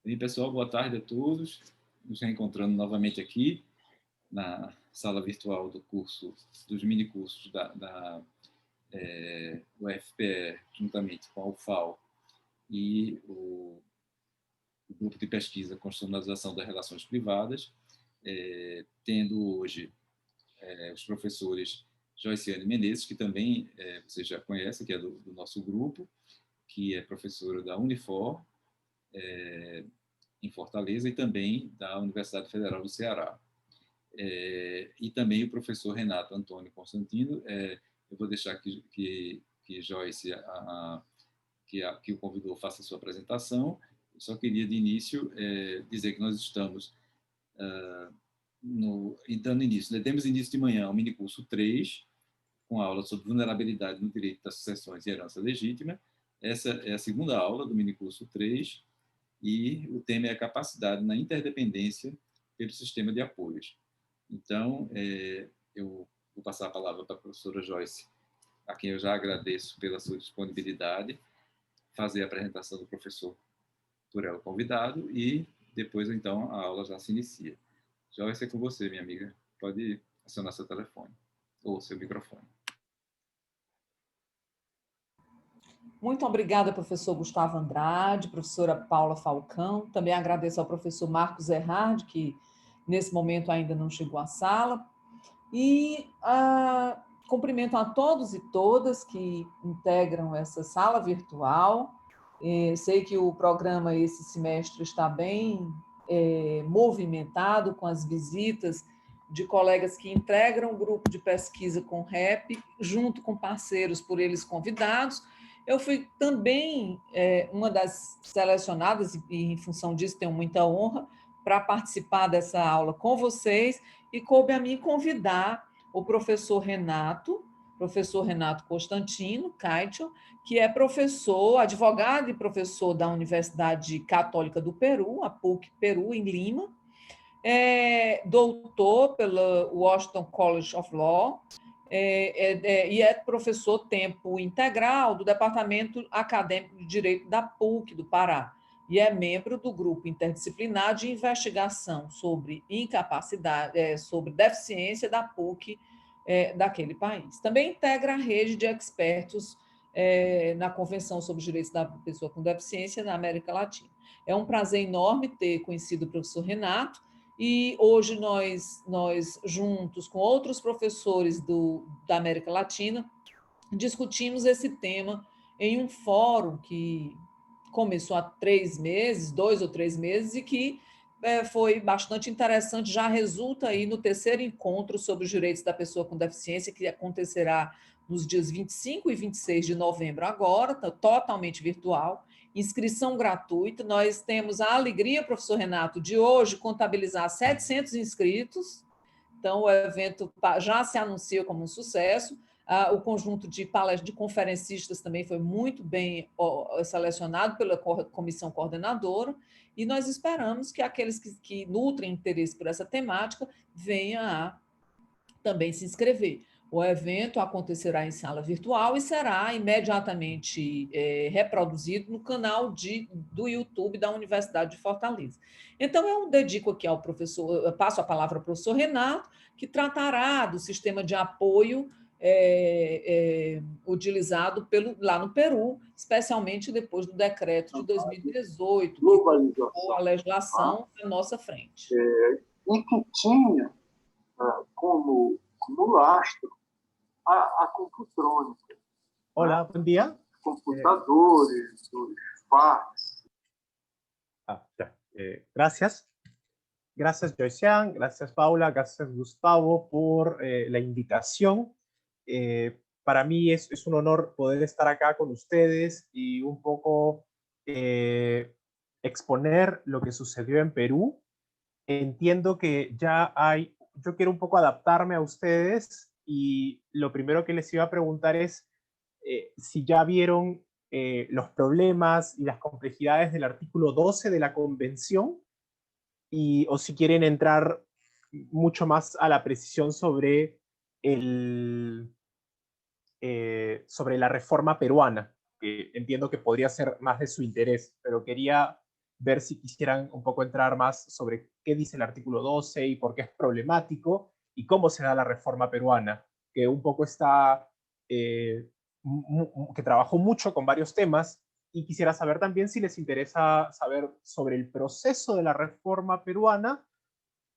E pessoal, boa tarde a todos. Nos reencontrando novamente aqui na sala virtual do curso, dos minicursos da UFPE, juntamente com a UFAL e o Grupo de Pesquisa Constitucionalização das Relações Privadas, tendo hoje os professores Joiciane Menezes, que também você já conhece, que é do nosso grupo, que é professora da Unifor, em Fortaleza, e também da Universidade Federal do Ceará. E também o professor Renato Antônio Constantino. Eu vou deixar que Joyce, que o convidou, faça a sua apresentação. Eu só queria, de início, dizer que nós estamos dando início. Demos início de manhã ao minicurso 3, com a aula sobre vulnerabilidade no direito das sucessões e herança legítima. Essa é a segunda aula do minicurso 3, e o tema é a capacidade na interdependência pelo sistema de apoios. Então, eu vou passar a palavra para a professora Joyce, a quem eu já agradeço pela sua disponibilidade, fazer a apresentação do professor por ela convidado, e depois, então, a aula já se inicia. Joyce, é com você, minha amiga. Pode acionar seu telefone ou seu microfone. Muito obrigada, professor Gustavo Andrade, professora Paula Falcão. Também agradeço ao professor Marcos Erhard, que nesse momento ainda não chegou à sala. E cumprimento a todos e todas que integram essa sala virtual. Sei que o programa esse semestre está bem movimentado, com as visitas de colegas que integram o grupo de pesquisa com REP, junto com parceiros por eles convidados. Eu fui também uma das selecionadas, e em função disso tenho muita honra, para participar dessa aula com vocês, e coube a mim convidar o professor Renato Constantino Caetio, que é professor, advogado e professor da Universidade Católica do Peru, a PUC Peru, em Lima, doutor pela Washington College of Law, e é professor tempo integral do Departamento Acadêmico de Direito da PUC do Pará, e é membro do grupo interdisciplinar de investigação sobre incapacidade, sobre deficiência da PUC daquele país. Também integra a rede de expertos na Convenção sobre os Direitos da Pessoa com Deficiência na América Latina. É um prazer enorme ter conhecido o professor Renato, e hoje nós juntos com outros professores da América Latina, discutimos esse tema em um fórum que começou há 2 ou 3 meses, e que foi bastante interessante, já resulta aí no terceiro encontro sobre os direitos da pessoa com deficiência, que acontecerá nos dias 25 e 26 de novembro agora, totalmente virtual, inscrição gratuita. Nós temos a alegria, professor Renato, de hoje contabilizar 700 inscritos, então o evento já se anuncia como um sucesso. O conjunto de palestras de conferencistas também foi muito bem selecionado pela comissão coordenadora, e nós esperamos que aqueles que nutrem interesse por essa temática venham a também se inscrever. O evento acontecerá em sala virtual e será imediatamente reproduzido no canal do YouTube da Universidade de Fortaleza. Então, eu dedico aqui ao professor, eu passo a palavra ao professor Renato, que tratará do sistema de apoio utilizado lá no Peru, especialmente depois do decreto de 2018, que colocou a legislação à nossa frente. E que tinha como lastro a computrônica. Hola, buen día. Computadores, os fax. Gracias. Gracias, Joycean. Gracias, Paula. Gracias, Gustavo, por la invitación. Para mí es un honor poder estar acá con ustedes y un poco exponer lo que sucedió en Perú. Entiendo que yo quiero un poco adaptarme a ustedes, y lo primero que les iba a preguntar es si ya vieron los problemas y las complejidades del artículo 12 de la Convención, o si quieren entrar mucho más a la precisión sobre sobre la reforma peruana, que entiendo que podría ser más de su interés, pero quería ver si quisieran un poco entrar más sobre qué dice el artículo 12 y por qué es problemático y cómo se da la reforma peruana, que un poco está, que trabajó mucho con varios temas, y quisiera saber también si les interesa saber sobre el proceso de la reforma peruana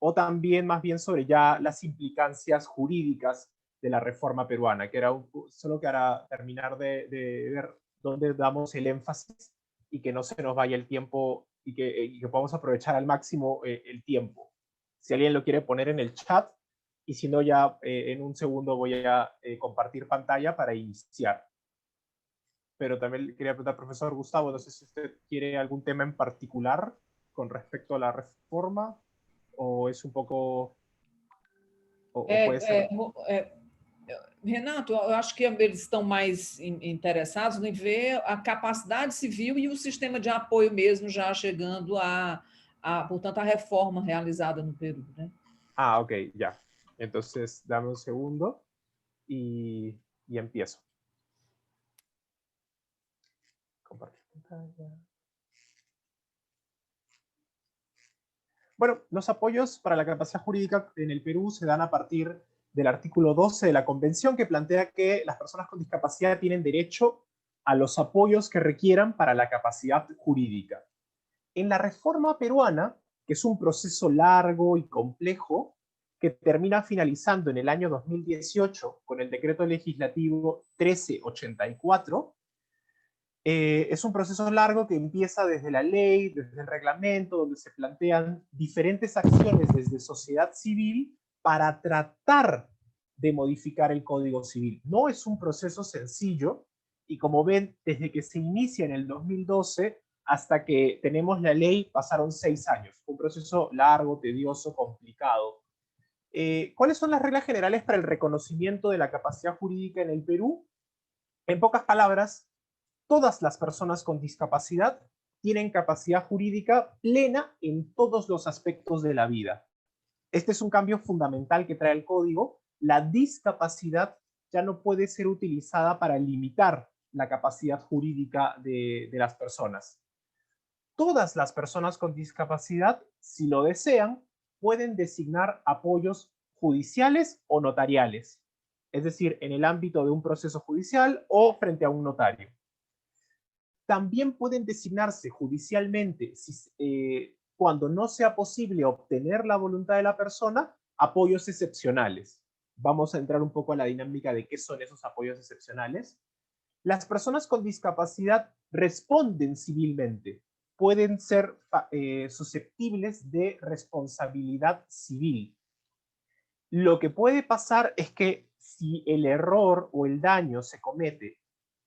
o también más bien sobre ya las implicancias jurídicas de la reforma peruana, que era solo para terminar de ver dónde damos el énfasis y que no se nos vaya el tiempo y que podamos aprovechar al máximo el tiempo. Si alguien lo quiere poner en el chat, y si no ya en un segundo voy a compartir pantalla para iniciar. Pero también quería preguntar, profesor Gustavo, no sé si usted quiere algún tema en particular con respecto a la reforma, o es un poco... ou puede ser... Renato, eu acho que eles estão mais interessados em ver a capacidade civil e o sistema de apoio mesmo já chegando portanto, a reforma realizada no Peru, né? Ah, ok, ya. Entonces, dame un segundo y empiezo. Compartir pantalla. Bueno, los apoyos para la capacidad jurídica en el Perú se dan a partir del artículo 12 de la Convención, que plantea que las personas con discapacidad tienen derecho a los apoyos que requieran para la capacidad jurídica. En la reforma peruana, que es un proceso largo y complejo, que termina finalizando en el año 2018 con el decreto legislativo 1384, es un proceso largo que empieza desde la ley, desde el reglamento, donde se plantean diferentes acciones desde sociedad civil para tratar de modificar el Código Civil. No es un proceso sencillo, y como ven, desde que se inicia en el 2012 hasta que tenemos la ley pasaron 6 años. Un proceso largo, tedioso, complicado. ¿Cuáles son las reglas generales para el reconocimiento de la capacidad jurídica en el Perú? En pocas palabras, todas las personas con discapacidad tienen capacidad jurídica plena en todos los aspectos de la vida. Este es un cambio fundamental que trae el código. La discapacidad ya no puede ser utilizada para limitar la capacidad jurídica de las personas. Todas las personas con discapacidad, si lo desean, pueden designar apoyos judiciales o notariales, es decir, en el ámbito de un proceso judicial o frente a un notario. También pueden designarse judicialmente, cuando no sea posible obtener la voluntad de la persona, apoyos excepcionales. Vamos a entrar un poco a la dinámica de qué son esos apoyos excepcionales. Las personas con discapacidad responden civilmente, pueden ser susceptibles de responsabilidad civil. Lo que puede pasar es que si el error o el daño se comete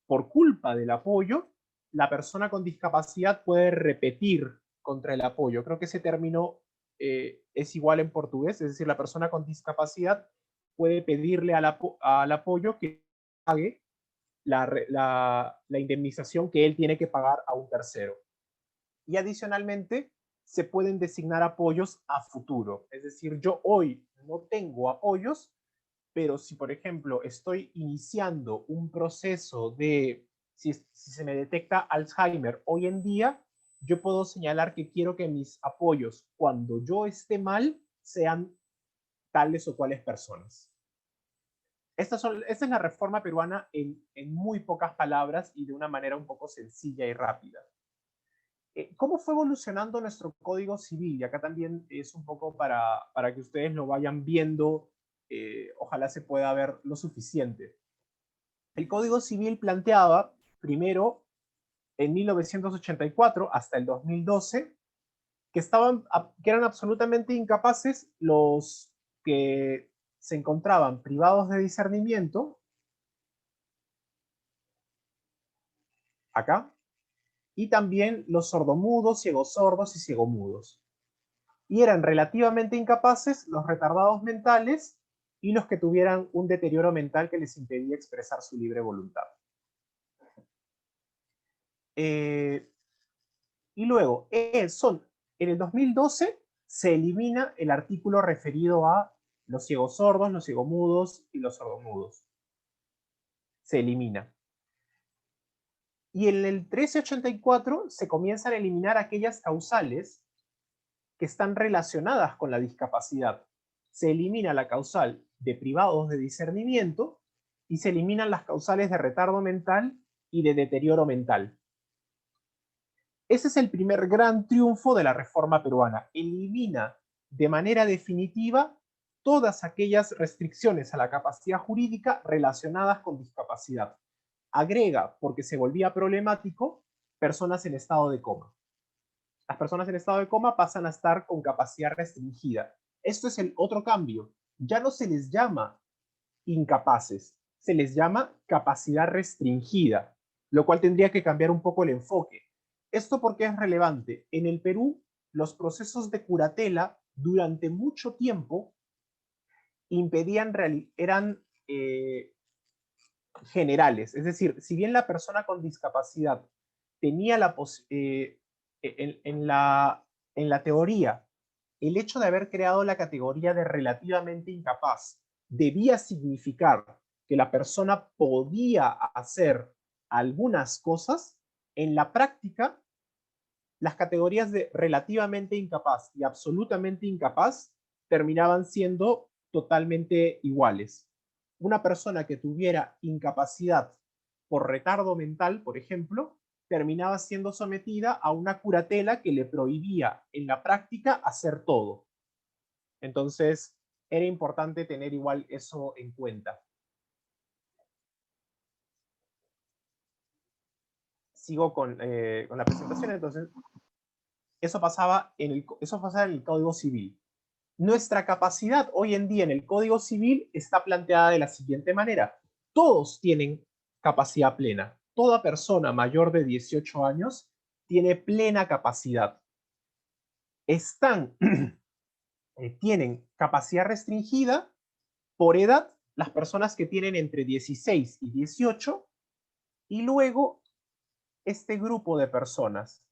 por culpa del apoyo, la persona con discapacidad puede repetir contra el apoyo. Creo que ese término es igual en portugués, es decir, la persona con discapacidad puede pedirle al apoyo que pague la indemnización que él tiene que pagar a un tercero. Y adicionalmente, se pueden designar apoyos a futuro. Es decir, yo hoy no tengo apoyos, pero si, por ejemplo, estoy iniciando un proceso de, si se me detecta Alzheimer hoy en día, yo puedo señalar que quiero que mis apoyos, cuando yo esté mal, sean tales o cuales personas. Esta es la reforma peruana en muy pocas palabras y de una manera un poco sencilla y rápida. ¿Cómo fue evolucionando nuestro Código Civil? Y acá también es un poco para que ustedes lo vayan viendo, ojalá se pueda ver lo suficiente. El Código Civil planteaba, primero, en 1984 hasta el 2012, que eran absolutamente incapaces los que se encontraban privados de discernimiento, acá, y también los sordomudos, ciegosordos y ciegomudos. Y eran relativamente incapaces los retardados mentales y los que tuvieran un deterioro mental que les impedía expresar su libre voluntad. Y luego, en el 2012 se elimina el artículo referido a los ciegosordos, los ciegomudos y los sordomudos. Se elimina. Y en el 1384 se comienzan a eliminar aquellas causales que están relacionadas con la discapacidad. Se elimina la causal de privados de discernimiento y se eliminan las causales de retardo mental y de deterioro mental. Ese es el primer gran triunfo de la reforma peruana. Elimina de manera definitiva todas aquellas restricciones a la capacidad jurídica relacionadas con discapacidad. Agrega, porque se volvía problemático, personas en estado de coma. Las personas en estado de coma pasan a estar con capacidad restringida. Esto es el otro cambio. Ya no se les llama incapaces, se les llama capacidad restringida, lo cual tendría que cambiar un poco el enfoque. ¿Esto por qué es relevante? En el Perú, los procesos de curatela durante mucho tiempo eran generales. Es decir, si bien la persona con discapacidad tenía en la teoría, el hecho de haber creado la categoría de relativamente incapaz debía significar que la persona podía hacer algunas cosas, en la práctica, las categorías de relativamente incapaz y absolutamente incapaz terminaban siendo totalmente iguales. Una persona que tuviera incapacidad por retardo mental, por ejemplo, terminaba siendo sometida a una curatela que le prohibía en la práctica hacer todo. Entonces, era importante tener igual eso en cuenta. Sigo con la presentación. Entonces, eso pasaba en el Código Civil. Nuestra capacidad hoy en día en el Código Civil está planteada de la siguiente manera. Todos tienen capacidad plena. Toda persona mayor de 18 años tiene plena capacidad. Tienen capacidad restringida por edad las personas que tienen entre 16 y 18, y luego este grupo de personas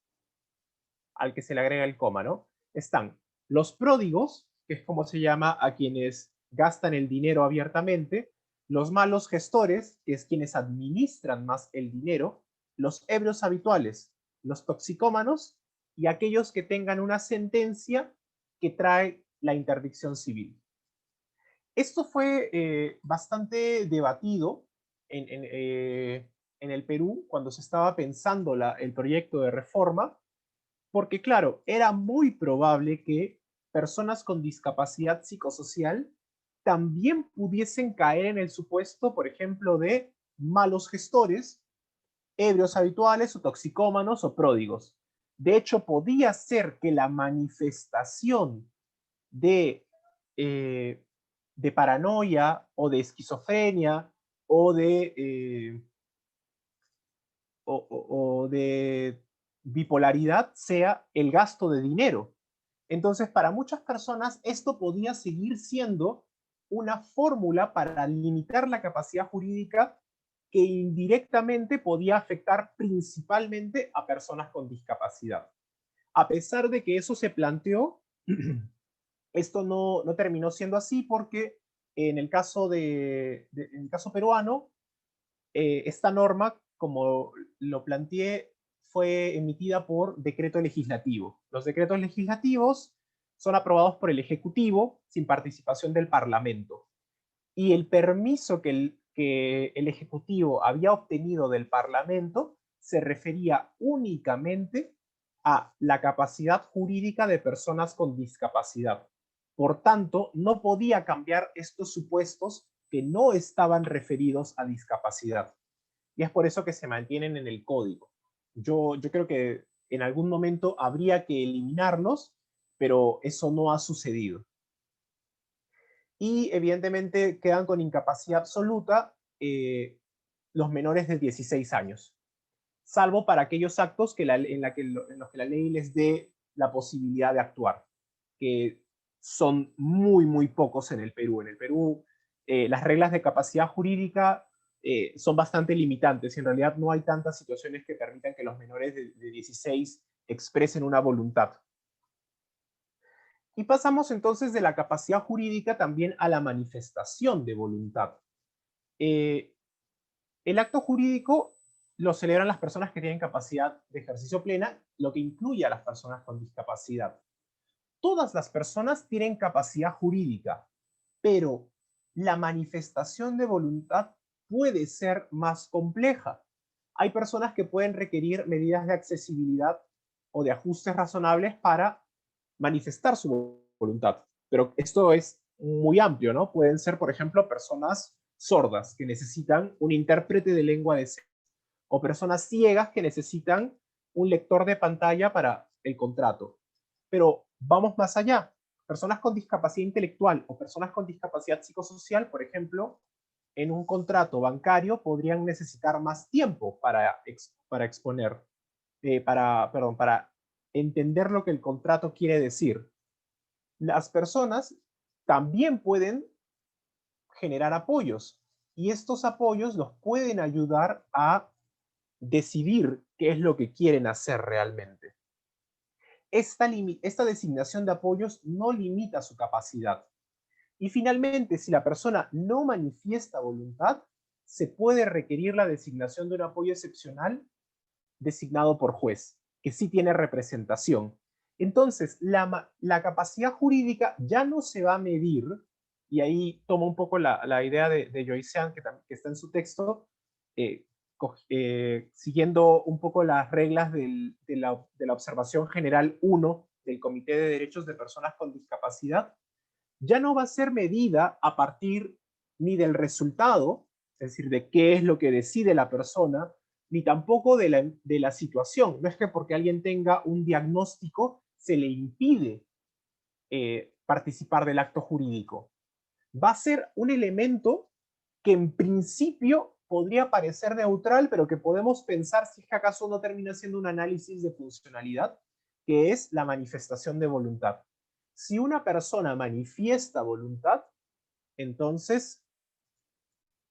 al que se le agrega el coma, ¿no? Están los pródigos, que es como se llama a quienes gastan el dinero abiertamente, los malos gestores, que es quienes administran más el dinero, los ebrios habituales, los toxicómanos y aquellos que tengan una sentencia que trae la interdicción civil. Esto fue bastante debatido en el Perú cuando se estaba pensando el proyecto de reforma, porque claro, era muy probable que personas con discapacidad psicosocial también pudiesen caer en el supuesto, por ejemplo, de malos gestores, ebrios habituales o toxicómanos o pródigos. De hecho, podía ser que la manifestación de paranoia o de esquizofrenia o de bipolaridad sea el gasto de dinero. Entonces, para muchas personas esto podía seguir siendo una fórmula para limitar la capacidad jurídica que indirectamente podía afectar principalmente a personas con discapacidad. A pesar de que eso se planteó, esto no terminó siendo así porque en el caso en el caso peruano, esta norma, como lo planteé, fue emitida por decreto legislativo. Los decretos legislativos son aprobados por el Ejecutivo sin participación del Parlamento. Y el permiso que el Ejecutivo había obtenido del Parlamento se refería únicamente a la capacidad jurídica de personas con discapacidad. Por tanto, no podía cambiar estos supuestos que no estaban referidos a discapacidad. Y es por eso que se mantienen en el código. Yo creo que en algún momento habría que eliminarlos, pero eso no ha sucedido. Y evidentemente quedan con incapacidad absoluta los menores de 16 años, salvo para aquellos actos en los que la ley les dé la posibilidad de actuar, que son muy, muy pocos en el Perú. En el Perú, las reglas de capacidad jurídica son bastante limitantes y en realidad no hay tantas situaciones que permitan que los menores de 16 expresen una voluntad. Y pasamos entonces de la capacidad jurídica también a la manifestación de voluntad. El acto jurídico lo celebran las personas que tienen capacidad de ejercicio plena, lo que incluye a las personas con discapacidad. Todas las personas tienen capacidad jurídica, pero la manifestación de voluntad puede ser más compleja. Hay personas que pueden requerir medidas de accesibilidad o de ajustes razonables para manifestar su voluntad, pero esto es muy amplio, ¿no? Pueden ser, por ejemplo, personas sordas que necesitan un intérprete de lengua de señas, o personas ciegas que necesitan un lector de pantalla para el contrato. Pero vamos más allá. Personas con discapacidad intelectual o personas con discapacidad psicosocial, por ejemplo, en un contrato bancario podrían necesitar más tiempo para exponer, para entender lo que el contrato quiere decir. Las personas también pueden generar apoyos y estos apoyos los pueden ayudar a decidir qué es lo que quieren hacer realmente. Esta designación de apoyos no limita su capacidad. Y finalmente, si la persona no manifiesta voluntad, se puede requerir la designación de un apoyo excepcional designado por juez, que sí tiene representación. Entonces, la capacidad jurídica ya no se va a medir, y ahí tomo un poco la idea de Joycean, que está en su texto, siguiendo un poco las reglas de la observación general 1 del Comité de Derechos de Personas con Discapacidad, ya no va a ser medida a partir ni del resultado, es decir, de qué es lo que decide la persona, ni tampoco de la situación. No es que porque alguien tenga un diagnóstico se le impide participar del acto jurídico. Va a ser un elemento que en principio podría parecer neutral, pero que podemos pensar si es que acaso no termina siendo un análisis de funcionalidad, que es la manifestación de voluntad. Si una persona manifiesta voluntad, entonces,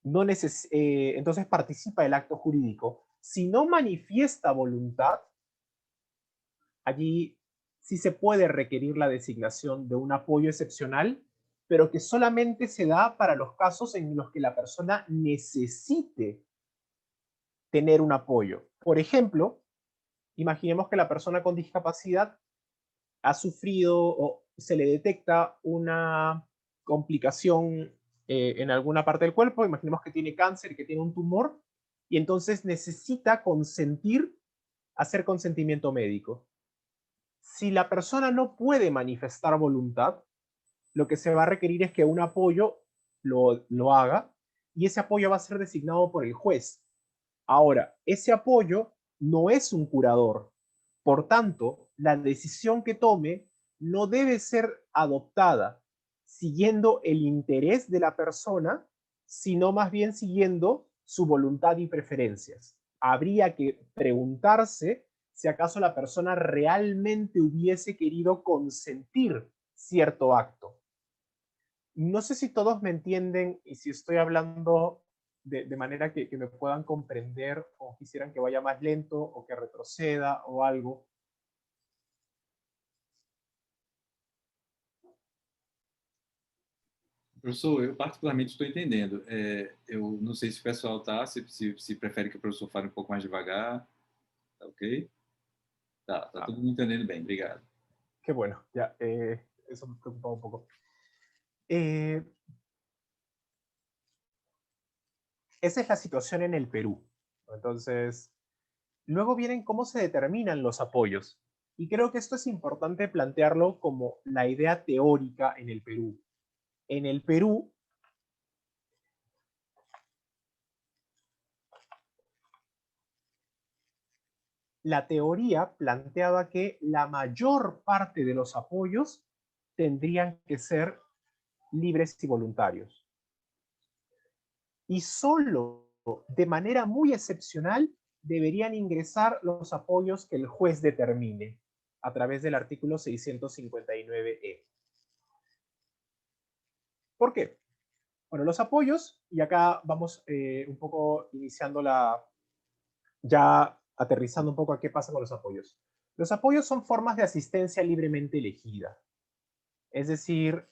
entonces participa del acto jurídico. Si no manifiesta voluntad, allí sí se puede requerir la designación de un apoyo excepcional, pero que solamente se da para los casos en los que la persona necesite tener un apoyo. Por ejemplo, imaginemos que la persona con discapacidad ha sufrido o se le detecta una complicación en alguna parte del cuerpo, imaginemos que tiene cáncer y que tiene un tumor, y entonces necesita hacer consentimiento médico. Si la persona no puede manifestar voluntad, lo que se va a requerir es que un apoyo lo haga, y ese apoyo va a ser designado por el juez. Ahora, ese apoyo no es un curador. Por tanto, la decisión que tome no debe ser adoptada siguiendo el interés de la persona, sino más bien siguiendo su voluntad y preferencias. Habría que preguntarse si acaso la persona realmente hubiese querido consentir cierto acto. No sé si todos me entienden y si estoy hablando de manera que me puedan comprender, o quisieran que vaya más lento o que retroceda o algo. Professor, eu particularmente estou entendendo. Eu não sei se o pessoal está, se prefere que o professor fale um pouco mais devagar. Tá ok? Tá todo mundo entendendo bem, obrigado. Qué bueno, ya, eso me preocupaba un poco. Esa es la situación en el Perú. Entonces, luego vienen cómo se determinan los apoyos. Y creo que esto es importante plantearlo como la idea teórica en el Perú. En el Perú, la teoría planteaba que la mayor parte de los apoyos tendrían que ser libres y voluntarios. Y solo de manera muy excepcional deberían ingresar los apoyos que el juez determine a través del artículo 659E. ¿Por qué? Bueno, los apoyos, y acá vamos un poco iniciando ya aterrizando un poco a qué pasa con los apoyos. Los apoyos son formas de asistencia libremente elegida. Es decir,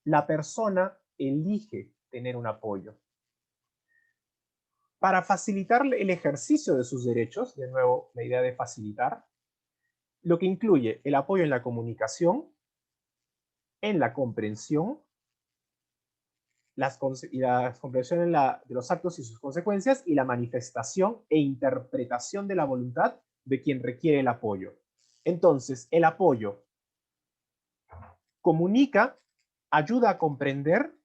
la persona elige tener un apoyo. para facilitar el ejercicio de sus derechos, de nuevo la idea de facilitar, lo que incluye el apoyo en la comunicación, en la comprensión, la comprensión de los actos y sus consecuencias, y la manifestación e interpretación de la voluntad de quien requiere el apoyo. Entonces, el apoyo comunica, ayuda a comprender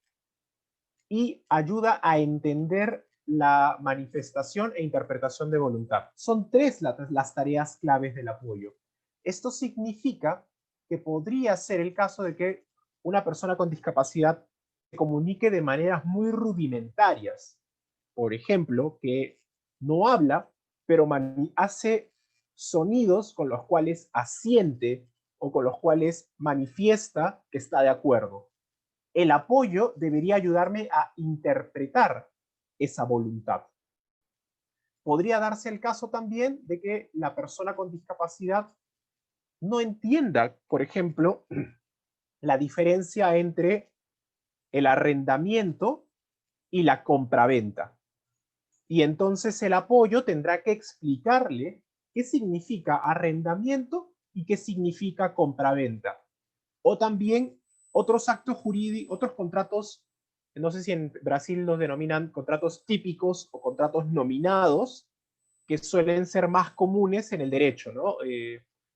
y ayuda a entender la manifestación e interpretación de voluntad. Son tres las tareas claves del apoyo. Esto significa que podría ser el caso de que una persona con discapacidad se comunique de maneras muy rudimentarias. Por ejemplo, que no habla, pero hace sonidos con los cuales asiente o con los cuales manifiesta que está de acuerdo. El apoyo debería ayudarme a interpretar esa voluntad. Podría darse el caso también de que la persona con discapacidad no entienda, por ejemplo, la diferencia entre el arrendamiento y la compraventa. Y entonces el apoyo tendrá que explicarle qué significa arrendamiento y qué significa compraventa. O también otros actos jurídicos, otros contratos, no sé si en Brasil los denominan contratos típicos o contratos nominados, que suelen ser más comunes en el derecho, ¿no?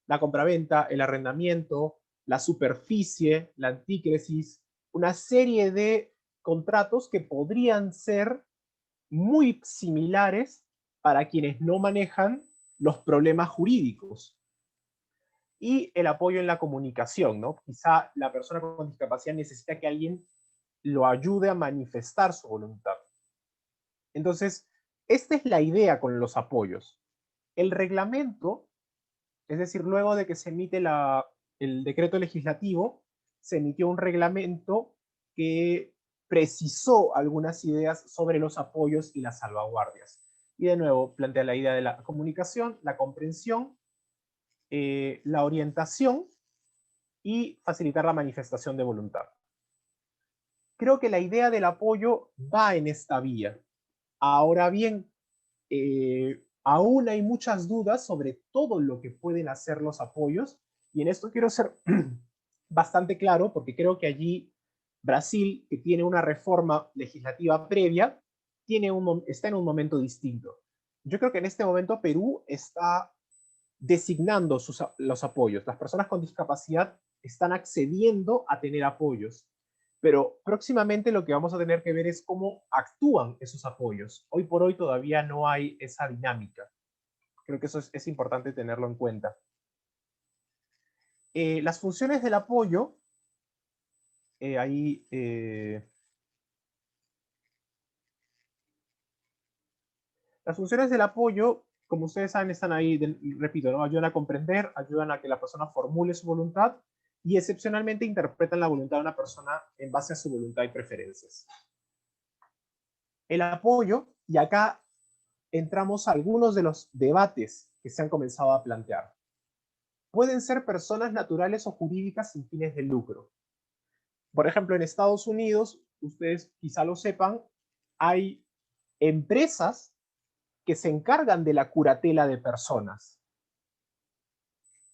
La compraventa, el arrendamiento, la superficie, la antícresis, una serie de contratos que podrían ser muy similares para quienes no manejan los problemas jurídicos. Y el apoyo en la comunicación, ¿no? Quizá la persona con discapacidad necesita que alguien lo ayude a manifestar su voluntad. Entonces, esta es la idea con los apoyos. El reglamento, es decir, luego de que se emite el decreto legislativo, se emitió un reglamento que precisó algunas ideas sobre los apoyos y las salvaguardias. Y de nuevo plantea la idea de la comunicación, la comprensión, la orientación y facilitar la manifestación de voluntad. Creo que la idea del apoyo va en esta vía. Ahora bien, aún hay muchas dudas sobre todo lo que pueden hacer los apoyos, y en esto quiero ser bastante claro, porque creo que allí Brasil, que tiene una reforma legislativa previa, está en un momento distinto. Yo creo que en este momento Perú está designando los apoyos. Las personas con discapacidad están accediendo a tener apoyos, pero próximamente lo que vamos a tener que ver es cómo actúan esos apoyos. Hoy por hoy todavía no hay esa dinámica. Creo que eso es importante tenerlo en cuenta. Las funciones del apoyo, las funciones del apoyo, como ustedes saben, están ahí, repito, ¿no? Ayudan a comprender, ayudan a que la persona formule su voluntad y excepcionalmente interpretan la voluntad de una persona en base a su voluntad y preferencias. El apoyo, y acá entramos a algunos de los debates que se han comenzado a plantear. Pueden ser personas naturales o jurídicas sin fines de lucro. Por ejemplo, en Estados Unidos, ustedes quizá lo sepan, hay empresas que se encargan de la curatela de personas.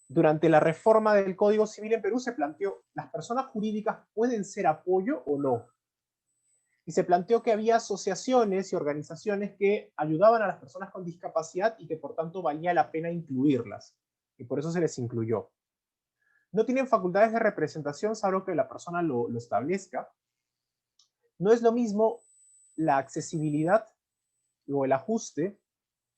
Durante la reforma del Código Civil en Perú se planteó, ¿las personas jurídicas pueden ser apoyo o no? Y se planteó que había asociaciones y organizaciones que ayudaban a las personas con discapacidad y que por tanto valía la pena incluirlas. Y por eso se les incluyó. No tienen facultades de representación, salvo que la persona lo establezca. No es lo mismo la accesibilidad o el ajuste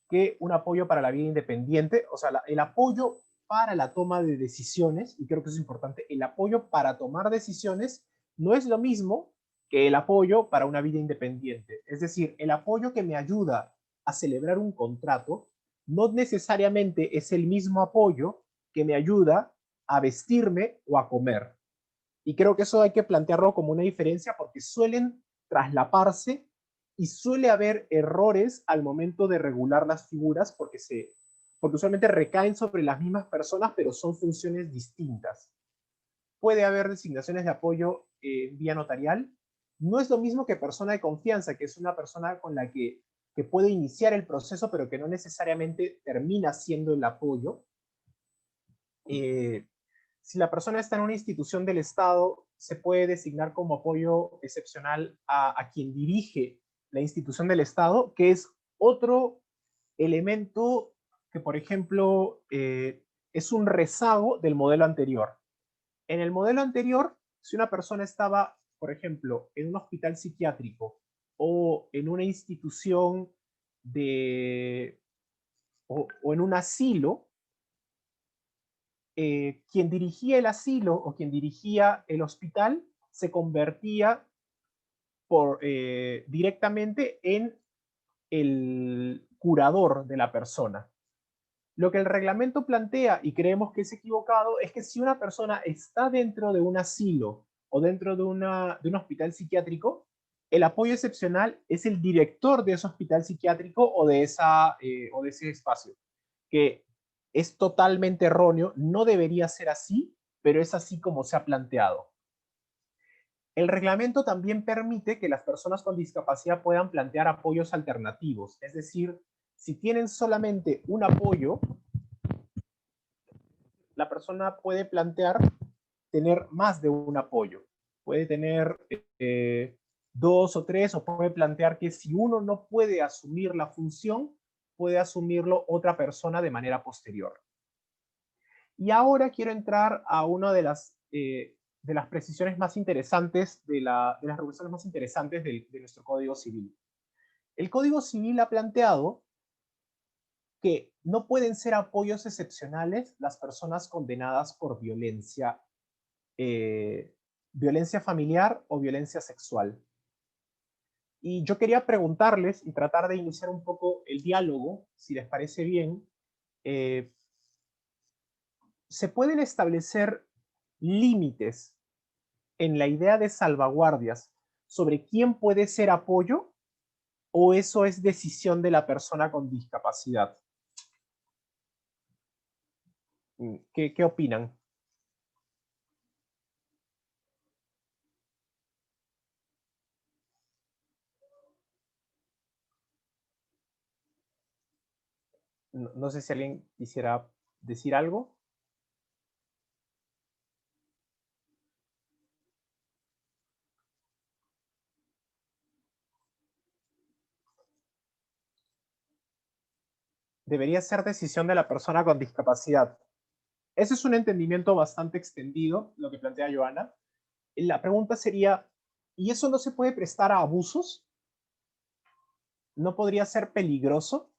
que un apoyo para la vida independiente, o sea, el apoyo para la toma de decisiones, y creo que eso es importante, el apoyo para tomar decisiones no es lo mismo que el apoyo para una vida independiente. Es decir, el apoyo que me ayuda a celebrar un contrato no necesariamente es el mismo apoyo que me ayuda a vestirme o a comer. Y creo que eso hay que plantearlo como una diferencia porque suelen traslaparse y suele haber errores al momento de regular las figuras porque usualmente recaen sobre las mismas personas, pero son funciones distintas. Puede haber designaciones de apoyo vía notarial. No es lo mismo que persona de confianza, que es una persona con la que que puede iniciar el proceso, pero que no necesariamente termina siendo el apoyo. Si la persona está en una institución del Estado, se puede designar como apoyo excepcional a quien dirige la institución del Estado, que es otro elemento que, por ejemplo, es un rezago del modelo anterior. En el modelo anterior, si una persona estaba, por ejemplo, en un hospital psiquiátrico o en una institución o en un asilo, quien dirigía el asilo o quien dirigía el hospital se convertía directamente en el curador de la persona. Lo que el reglamento plantea, y creemos que es equivocado, es que si una persona está dentro de un asilo o dentro de un hospital psiquiátrico, el apoyo excepcional es el director de ese hospital psiquiátrico o de ese espacio, que es totalmente erróneo, no debería ser así, pero es así como se ha planteado. El reglamento también permite que las personas con discapacidad puedan plantear apoyos alternativos, es decir, si tienen solamente un apoyo, la persona puede plantear tener más de un apoyo. Puede tener 2 o 3, o puede plantear que si uno no puede asumir la función, puede asumirlo otra persona de manera posterior. Y ahora quiero entrar a una de las precisiones más interesantes, de las regulaciones más interesantes de nuestro Código Civil. El Código Civil ha planteado que no pueden ser apoyos excepcionales las personas condenadas por violencia familiar o violencia sexual. Y yo quería preguntarles y tratar de iniciar un poco el diálogo, si les parece bien. ¿Se pueden establecer límites en la idea de salvaguardias sobre quién puede ser apoyo, o eso es decisión de la persona con discapacidad? ¿Qué opinan? No sé si alguien quisiera decir algo. Debería ser decisión de la persona con discapacidad. Ese es un entendimiento bastante extendido, lo que plantea Joana. La pregunta sería, ¿y eso no se puede prestar a abusos? ¿No podría ser peligroso?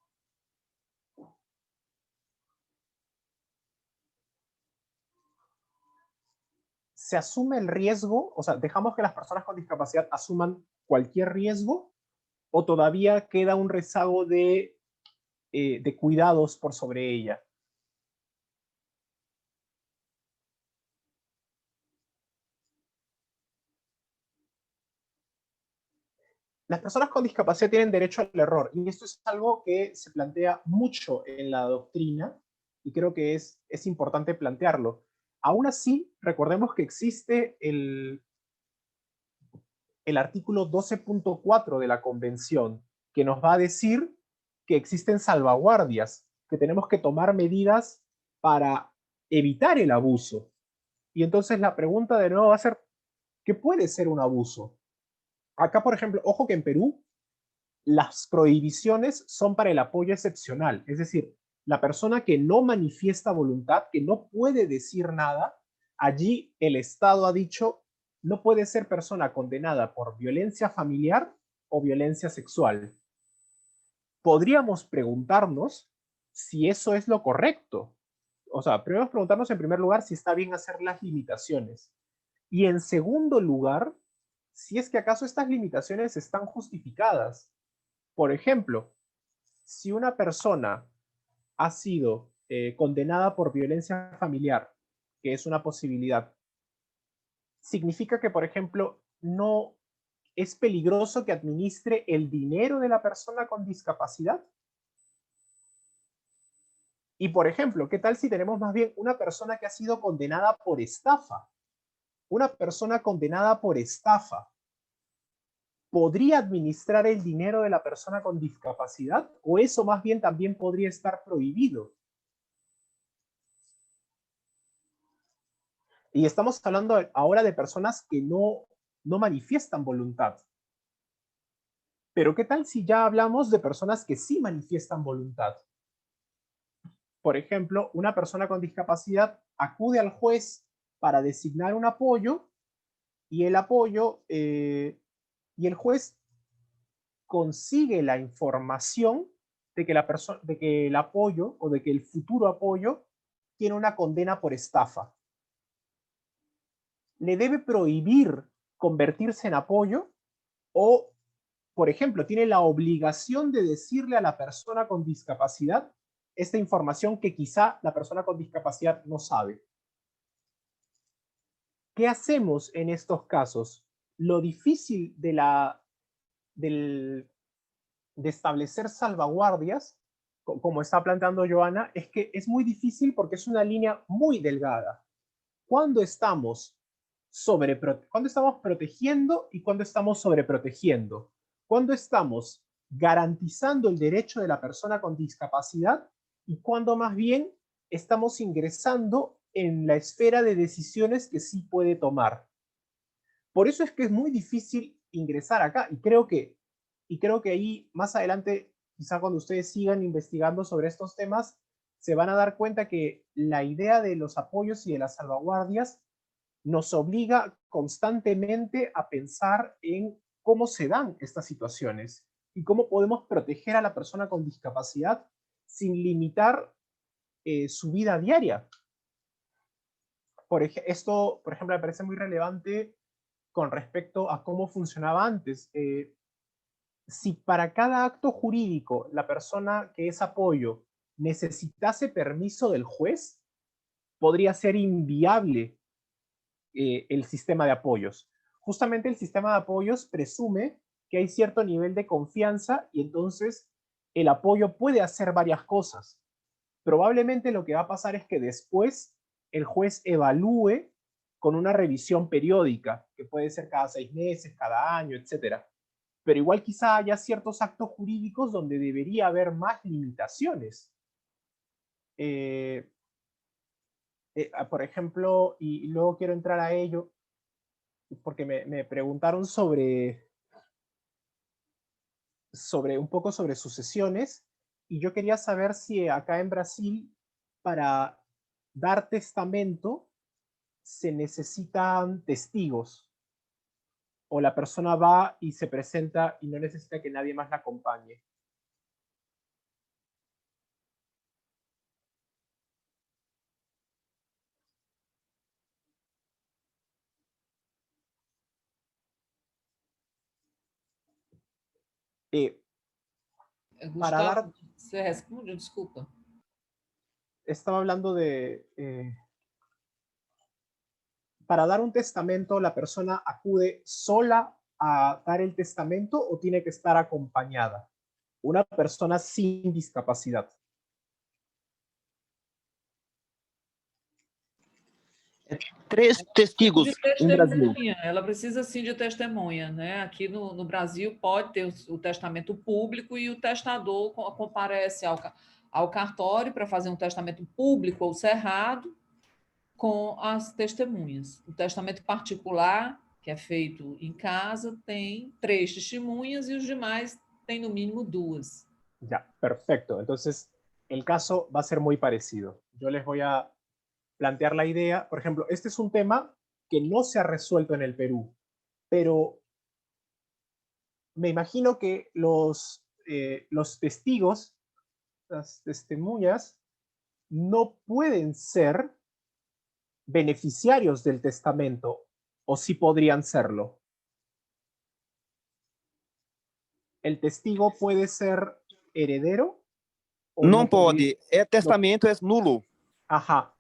¿Se asume el riesgo? O sea, ¿dejamos que las personas con discapacidad asuman cualquier riesgo? ¿O todavía queda un rezago de cuidados por sobre ella? Las personas con discapacidad tienen derecho al error, y esto es algo que se plantea mucho en la doctrina, y creo que es importante plantearlo. Aún así, recordemos que existe el artículo 12.4 de la Convención, que nos va a decir que existen salvaguardias, que tenemos que tomar medidas para evitar el abuso. Y entonces la pregunta de nuevo va a ser, ¿qué puede ser un abuso? Acá, por ejemplo, ojo que en Perú las prohibiciones son para el apoyo excepcional, es decir, la persona que no manifiesta voluntad, que no puede decir nada, allí el Estado ha dicho, no puede ser persona condenada por violencia familiar o violencia sexual. Podríamos preguntarnos si eso es lo correcto. O sea, primero preguntarnos en primer lugar si está bien hacer las limitaciones. Y en segundo lugar, si es que acaso estas limitaciones están justificadas. Por ejemplo, si una persona ha sido condenada por violencia familiar, que es una posibilidad, significa que, por ejemplo, no es peligroso que administre el dinero de la persona con discapacidad. Y, por ejemplo, ¿qué tal si tenemos más bien una persona que ha sido condenada por estafa? Una persona condenada por estafa. podría administrar el dinero de la persona con discapacidad, o eso más bien también podría estar prohibido. Y estamos hablando ahora de personas que no manifiestan voluntad. Pero ¿qué tal si ya hablamos de personas que sí manifiestan voluntad? Por ejemplo, una persona con discapacidad acude al juez para designar un apoyo y el juez consigue la información de que el apoyo o de que el futuro apoyo tiene una condena por estafa. ¿Le debe prohibir convertirse en apoyo? O, por ejemplo, tiene la obligación de decirle a la persona con discapacidad esta información que quizá la persona con discapacidad no sabe. ¿Qué hacemos en estos casos? Lo difícil de establecer salvaguardias, como está planteando Joana, es que es muy difícil porque es una línea muy delgada. ¿Cuándo estamos protegiendo y cuándo estamos sobreprotegiendo? ¿Cuándo estamos garantizando el derecho de la persona con discapacidad y cuándo más bien estamos ingresando en la esfera de decisiones que sí puede tomar? Por eso es que es muy difícil ingresar acá y creo que ahí más adelante, quizá cuando ustedes sigan investigando sobre estos temas, se van a dar cuenta que la idea de los apoyos y de las salvaguardias nos obliga constantemente a pensar en cómo se dan estas situaciones y cómo podemos proteger a la persona con discapacidad sin limitar su vida diaria. Esto, por ejemplo, me parece muy relevante con respecto a cómo funcionaba antes. Si para cada acto jurídico la persona que es apoyo necesitase permiso del juez, podría ser inviable el sistema de apoyos. Justamente el sistema de apoyos presume que hay cierto nivel de confianza y entonces el apoyo puede hacer varias cosas. Probablemente lo que va a pasar es que después el juez evalúe con una revisión periódica, que puede ser cada 6 meses, cada año, etc. Pero igual quizá haya ciertos actos jurídicos donde debería haber más limitaciones. Por ejemplo, y luego quiero entrar a ello, porque me preguntaron sobre un poco sobre sucesiones, y yo quería saber si acá en Brasil, para dar testamento, se necesitan testigos, o la persona va y se presenta y no necesita que nadie más la acompañe. Para dar... Você responde? Desculpa. Estaba hablando de... para dar un testamento, ¿la persona acude sola a dar el testamento o tiene que estar acompañada? Una persona sin discapacidad. Três testigos em Brasil. Ela precisa sim de testemunha, né? Aqui no Brasil pode ter o testamento público e o testador comparece ao cartório para fazer um testamento público ou cerrado com as testemunhas. O testamento particular, que é feito em casa, tem 3 testemunhas e os demais têm no mínimo 2. Ya, perfecto. Entonces, el caso va a ser muy parecido. Yo les voy a plantear la idea. Por ejemplo, este es un tema que no se ha resuelto en el Perú, pero me imagino que los testigos, las testemunhas, no pueden ser beneficiarios del testamento, o sí podrían serlo. ¿El testigo puede ser heredero? Não pode. Testamento é nulo. Ajá.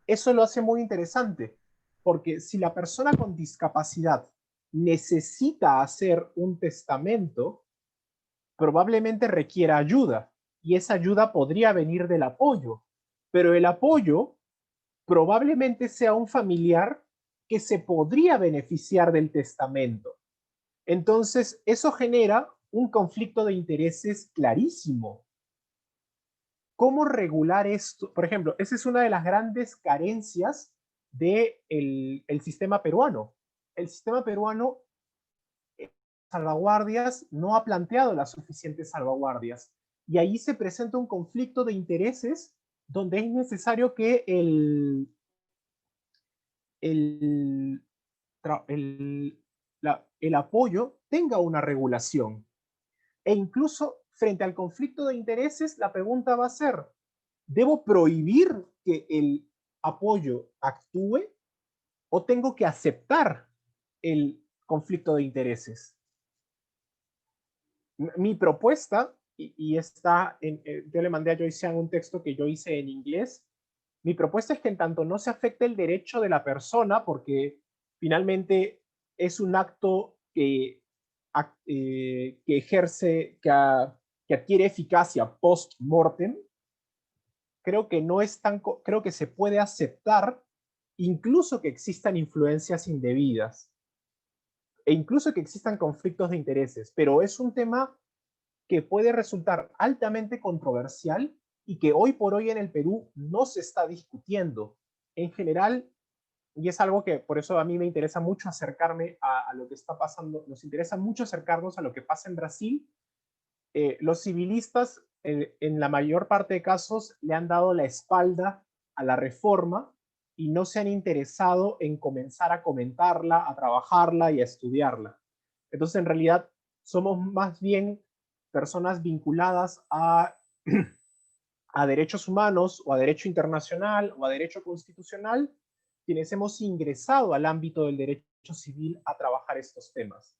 Eso lo hace muy interesante, porque si la persona con discapacidad necesita hacer un testamento, probablemente requiera ayuda, y esa ayuda podría venir del apoyo, pero el apoyo probablemente sea un familiar que se podría beneficiar del testamento. Entonces, eso genera un conflicto de intereses clarísimo. ¿Cómo regular esto? Por ejemplo, esa es una de las grandes carencias del el sistema peruano. El sistema peruano, salvaguardias, no ha planteado las suficientes salvaguardias. Y ahí se presenta un conflicto de intereses donde es necesario que el, el apoyo tenga una regulación. E incluso frente al conflicto de intereses, la pregunta va a ser, ¿debo prohibir que el apoyo actúe o tengo que aceptar el conflicto de intereses? Mi propuesta, y está, yo le mandé a Joyce un texto que yo hice en inglés, mi propuesta es que en tanto no se afecte el derecho de la persona, porque finalmente es un acto que ejerce, que adquiere eficacia post-mortem, creo que no es tan, creo que se puede aceptar incluso que existan influencias indebidas e incluso que existan conflictos de intereses, pero es un tema que puede resultar altamente controversial y que hoy por hoy en el Perú no se está discutiendo. En general, y es algo que por eso a mí me interesa mucho acercarme a lo que está pasando, nos interesa mucho acercarnos a lo que pasa en Brasil. Los civilistas en la mayor parte de casos le han dado la espalda a la reforma y no se han interesado en comenzar a comentarla, a trabajarla y a estudiarla. Entonces, en realidad, somos más bien personas vinculadas a derechos humanos o a derecho internacional o a derecho constitucional, quienes hemos ingresado al ámbito del derecho civil a trabajar estos temas.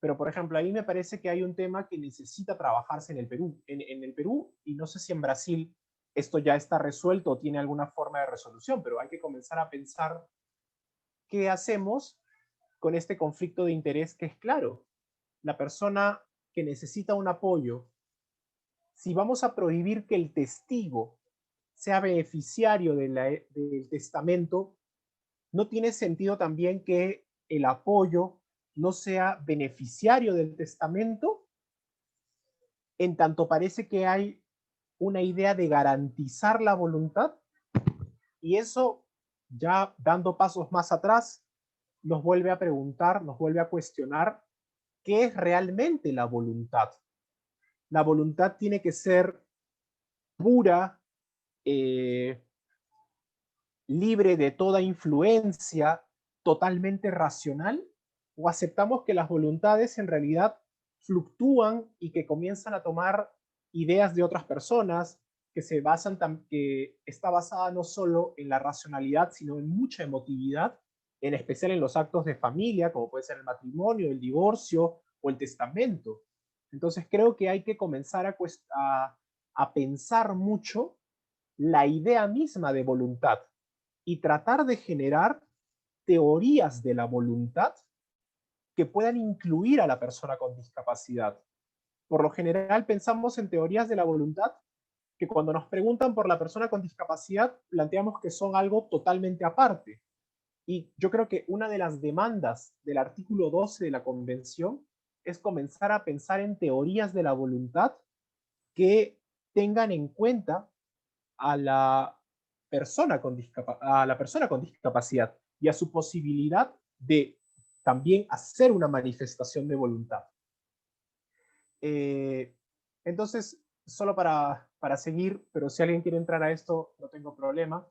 Pero, por ejemplo, ahí me parece que hay un tema que necesita trabajarse en el Perú. En el Perú, y no sé si en Brasil esto ya está resuelto o tiene alguna forma de resolución, pero hay que comenzar a pensar qué hacemos con este conflicto de interés que es claro. La persona que necesita un apoyo, si vamos a prohibir que el testigo sea beneficiario del testamento, no tiene sentido también que el apoyo no sea beneficiario del testamento, en tanto parece que hay una idea de garantizar la voluntad, y eso, ya dando pasos más atrás, nos vuelve a preguntar, nos vuelve a cuestionar qué es realmente la voluntad. La voluntad tiene que ser pura, libre de toda influencia, totalmente racional, o aceptamos que las voluntades en realidad fluctúan y que comienzan a tomar ideas de otras personas, que se basan, que está basada no solo en la racionalidad, sino en mucha emotividad, en especial en los actos de familia, como puede ser el matrimonio, el divorcio o el testamento. Entonces creo que hay que comenzar a pensar mucho la idea misma de voluntad y tratar de generar teorías de la voluntad que puedan incluir a la persona con discapacidad. Por lo general pensamos en teorías de la voluntad que cuando nos preguntan por la persona con discapacidad planteamos que son algo totalmente aparte. Y yo creo que una de las demandas del artículo 12 de la Convención es comenzar a pensar en teorías de la voluntad que tengan en cuenta a la persona con discapacidad y a su posibilidad de también hacer una manifestación de voluntad. Entonces, solo para seguir, pero si alguien quiere entrar a esto, no tengo problema.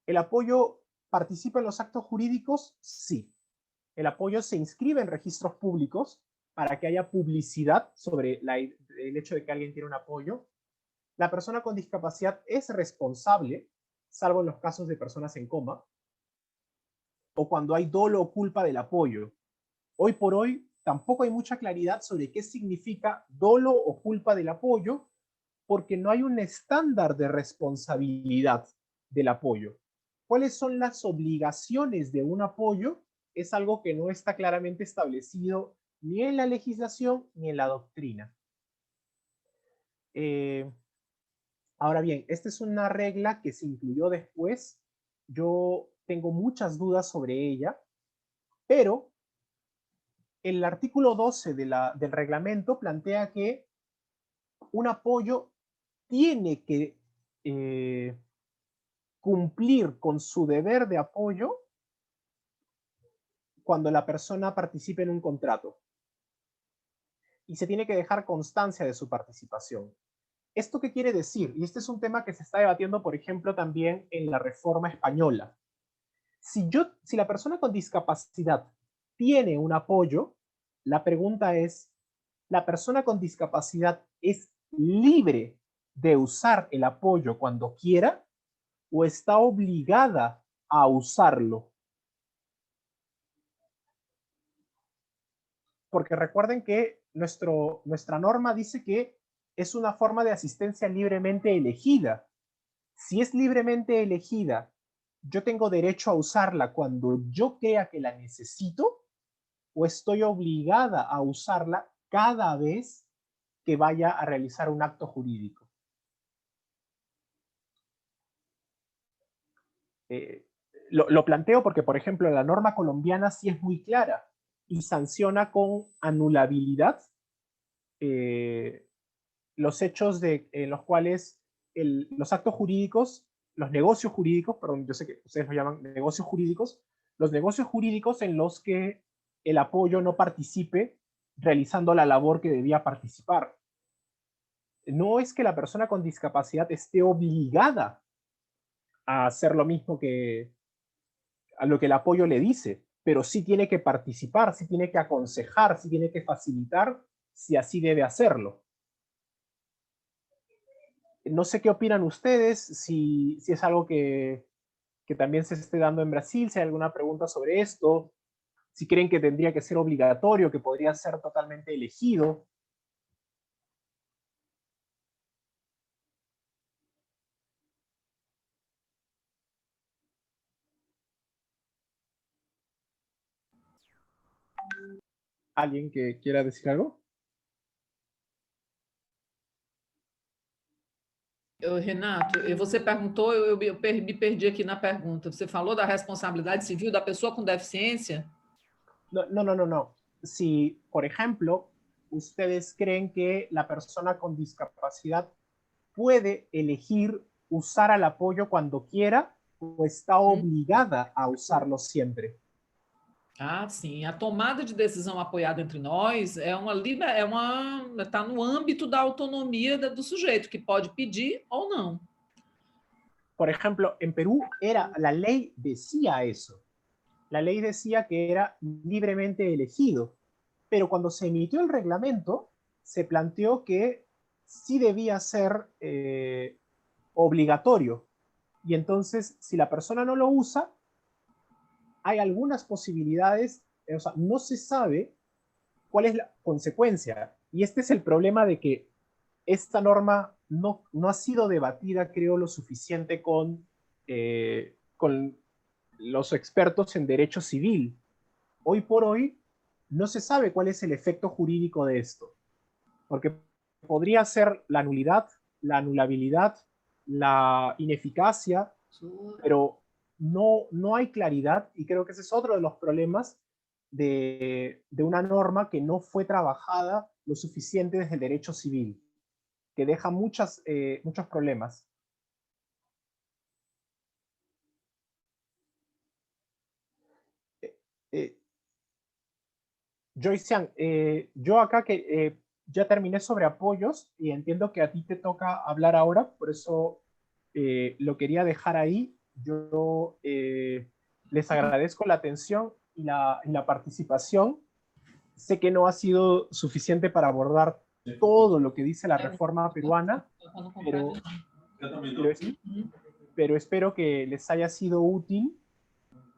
¿El apoyo participa en los actos jurídicos? Sí. El apoyo se inscribe en registros públicos para que haya publicidad sobre el hecho de que alguien tiene un apoyo. La persona con discapacidad es responsable, salvo en los casos de personas en coma, o cuando hay dolo o culpa del apoyo. Hoy por hoy tampoco hay mucha claridad sobre qué significa dolo o culpa del apoyo, porque no hay un estándar de responsabilidad del apoyo. ¿Cuáles son las obligaciones de un apoyo? Es algo que no está claramente establecido ni en la legislación ni en la doctrina. Ahora bien, esta es una regla que se incluyó después. Yo tengo muchas dudas sobre ella, pero el artículo 12 del reglamento plantea que un apoyo tiene que cumplir con su deber de apoyo cuando la persona participe en un contrato. Y se tiene que dejar constancia de su participación. ¿Esto qué quiere decir? Y este es un tema que se está debatiendo, por ejemplo, también en la reforma española. Si la persona con discapacidad tiene un apoyo, la pregunta es, ¿la persona con discapacidad es libre de usar el apoyo cuando quiera o está obligada a usarlo? Porque recuerden que nuestra norma dice que es una forma de asistencia libremente elegida. Si es libremente elegida, yo tengo derecho a usarla cuando yo crea que la necesito o estoy obligada a usarla cada vez que vaya a realizar un acto jurídico. Lo planteo porque, por ejemplo, la norma colombiana sí es muy clara y sanciona con anulabilidad los hechos en los cuales los actos jurídicos, los negocios jurídicos, perdón, yo sé que ustedes lo llaman negocios jurídicos, los negocios jurídicos en los que el apoyo no participe realizando la labor que debía participar. No es que la persona con discapacidad esté obligada a hacer lo mismo que a lo que el apoyo le dice, pero sí tiene que participar, sí tiene que aconsejar, sí tiene que facilitar, si así debe hacerlo. No sé qué opinan ustedes, si es algo que también se esté dando en Brasil, si hay alguna pregunta sobre esto, si creen que tendría que ser obligatorio, que podría ser totalmente elegido. ¿Alguien que quiera decir algo? Renato, você perguntou, me perdi aqui na pergunta. Você falou da responsabilidade civil da pessoa com deficiência? No. Si, por ejemplo, ustedes creen que la persona con discapacidad puede elegir usar el apoyo cuando quiera o está obligada a usarlo siempre. Ah, sim. A tomada de decisão apoiada entre nós está no âmbito da autonomia do sujeito, que pode pedir ou não. Por ejemplo, en Perú la ley decía eso. La ley decía que era libremente elegido, pero cuando se emitió el reglamento, se planteó que sí debía ser obligatorio. Y entonces, si la persona no lo usa, hay algunas posibilidades, o sea, no se sabe cuál es la consecuencia. Y este es el problema de que esta norma no ha sido debatida, creo, lo suficiente con los expertos en derecho civil. Hoy por hoy no se sabe cuál es el efecto jurídico de esto, porque podría ser la nulidad, la anulabilidad, la ineficacia, pero no hay claridad y creo que ese es otro de los problemas de una norma que no fue trabajada lo suficiente desde el derecho civil, que deja muchos problemas. Joyce, yo acá que ya terminé sobre apoyos y entiendo que a ti te toca hablar ahora, por eso lo quería dejar ahí. Yo les agradezco la atención y la participación. Sé que no ha sido suficiente para abordar todo lo que dice la reforma peruana, pero espero que les haya sido útil,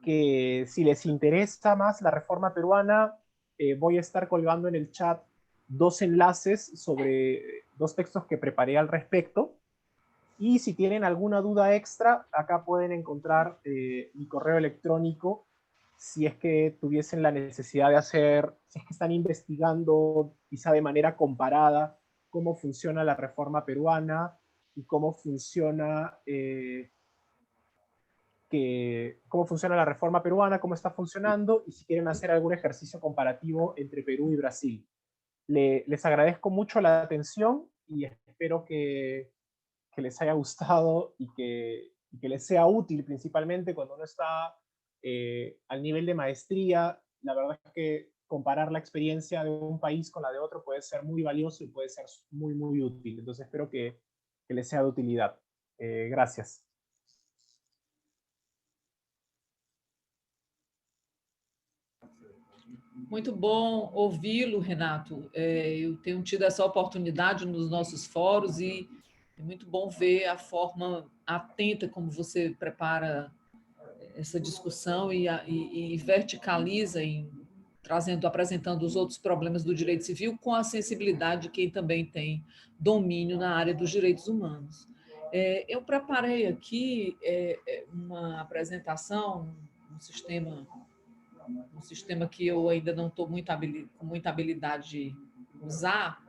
que si les interesa más la reforma peruana, voy a estar colgando en el chat 2 enlaces sobre 2 textos que preparé al respecto. Y si tienen alguna duda extra, acá pueden encontrar mi correo electrónico si es que tuviesen la necesidad de hacer, si es que están investigando quizá de manera comparada cómo funciona la reforma peruana y cómo funciona, qué cómo funciona la reforma peruana, cómo está funcionando y si quieren hacer algún ejercicio comparativo entre Perú y Brasil. Les agradezco mucho la atención y espero que les haya gustado y que les sea útil, principalmente cuando uno está al nivel de maestría. La verdad es que comparar la experiencia de un país con la de otro puede ser muy valioso y puede ser muy, muy útil. Entonces espero que les sea de utilidad. Gracias. Muito bom ouvi-lo, Renato. Eu tenho tido essa oportunidade nos nossos fóruns e é muito bom ver a forma atenta como você prepara essa discussão e verticaliza apresentando os outros problemas do direito civil com a sensibilidade de quem também tem domínio na área dos direitos humanos. Eu preparei aqui uma apresentação, um sistema que eu ainda não estou com muita habilidade de usar,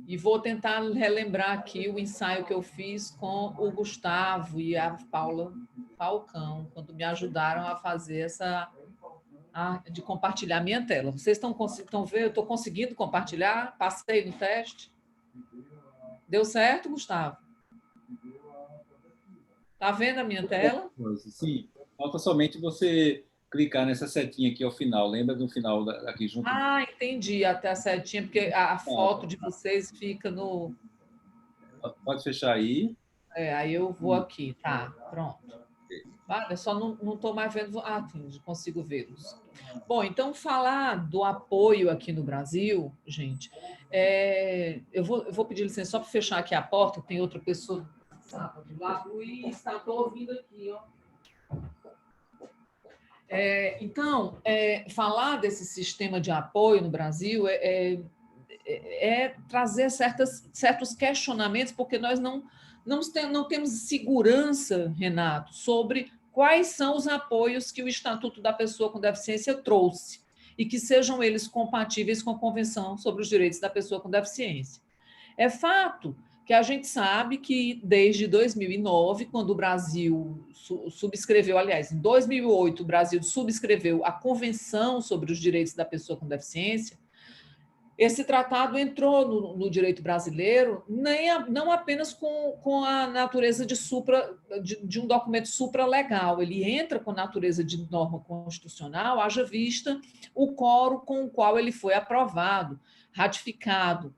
e vou tentar relembrar aqui o ensaio que eu fiz com o Gustavo e a Paula Falcão, quando me ajudaram a fazer de compartilhar minha tela. Vocês estão vendo? Eu estou conseguindo compartilhar? Passei no teste? Deu certo, Gustavo? Está vendo a minha tela? Sim. Falta somente você clicar nessa setinha aqui ao final. Lembra do final aqui junto? Ah, entendi. Até a setinha, porque a foto de vocês fica no... Pode fechar aí. Aí eu vou aqui. Tá, pronto. Eu só não estou mais vendo... consigo vê-los. Bom, então, falar do apoio aqui no Brasil, gente, eu vou pedir licença só para fechar aqui a porta, tem outra pessoa do lado. Luiz, estou ouvindo aqui, ó. Então, falar desse sistema de apoio no Brasil é trazer certos questionamentos, porque nós não temos segurança, Renato, sobre quais são os apoios que o Estatuto da Pessoa com Deficiência trouxe e que sejam eles compatíveis com a Convenção sobre os Direitos da Pessoa com Deficiência. É fato que a gente sabe que desde 2009, quando o Brasil subscreveu, aliás, em 2008, o Brasil subscreveu a Convenção sobre os Direitos da Pessoa com Deficiência, esse tratado entrou no direito brasileiro não apenas com a natureza de um documento supralegal, ele entra com a natureza de norma constitucional, haja vista o quórum com o qual ele foi aprovado, ratificado,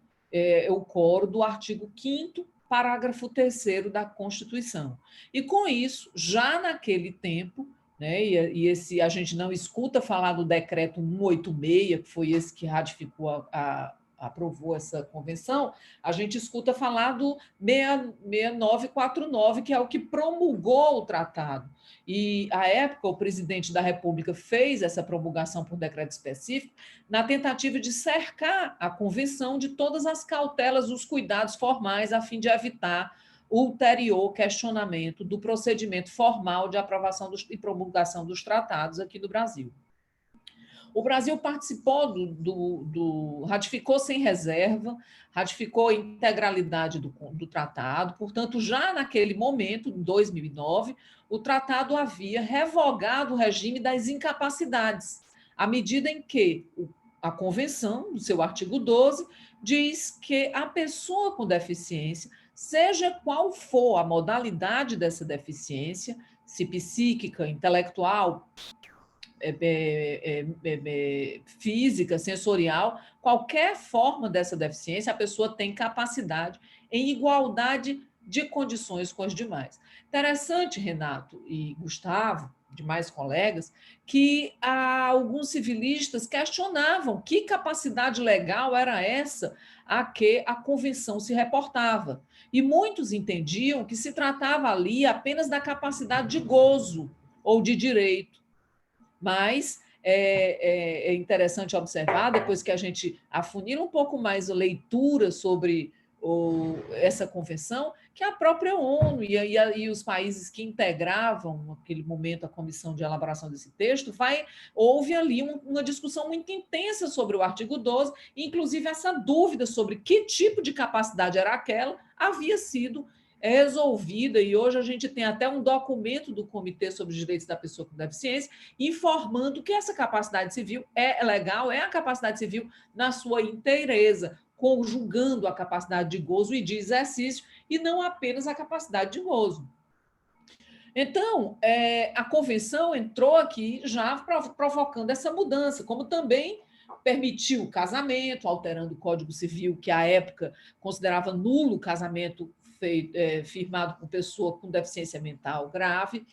o quórum do artigo 5º, parágrafo 3º da Constituição. E, com isso, já naquele tempo, né, a gente não escuta falar do decreto 186, que foi esse que ratificou, aprovou essa convenção, a gente escuta falar do 6949, que é o que promulgou o tratado. E, à época, o presidente da República fez essa promulgação por decreto específico na tentativa de cercar a convenção de todas as cautelas, os cuidados formais, a fim de evitar o ulterior questionamento do procedimento formal de aprovação e promulgação dos tratados aqui no Brasil. O Brasil participou ratificou sem reserva, ratificou a integralidade do tratado, portanto, já naquele momento, em 2009, o tratado havia revogado o regime das incapacidades, à medida em que a Convenção, no seu artigo 12, diz que a pessoa com deficiência, seja qual for a modalidade dessa deficiência, se psíquica, intelectual, física, sensorial, qualquer forma dessa deficiência, a pessoa tem capacidade em igualdade de condições com as demais. Interessante, Renato e Gustavo, demais colegas, que alguns civilistas questionavam que capacidade legal era essa a que a convenção se reportava. E muitos entendiam que se tratava ali apenas da capacidade de gozo ou de direito. Mas é interessante observar, depois que a gente afunila um pouco mais a leitura sobre essa convenção, que a própria ONU e os países que integravam, naquele momento, a comissão de elaboração desse texto, houve ali uma discussão muito intensa sobre o artigo 12, inclusive essa dúvida sobre que tipo de capacidade era aquela havia sido é resolvida, e hoje a gente tem até um documento do Comitê sobre os Direitos da Pessoa com Deficiência informando que essa capacidade civil é legal, é a capacidade civil na sua inteireza, conjugando a capacidade de gozo e de exercício, e não apenas a capacidade de gozo. Então, a convenção entrou aqui já provocando essa mudança, como também permitiu o casamento, alterando o Código Civil, que à época considerava nulo o casamento firmado por pessoa com deficiência mental grave,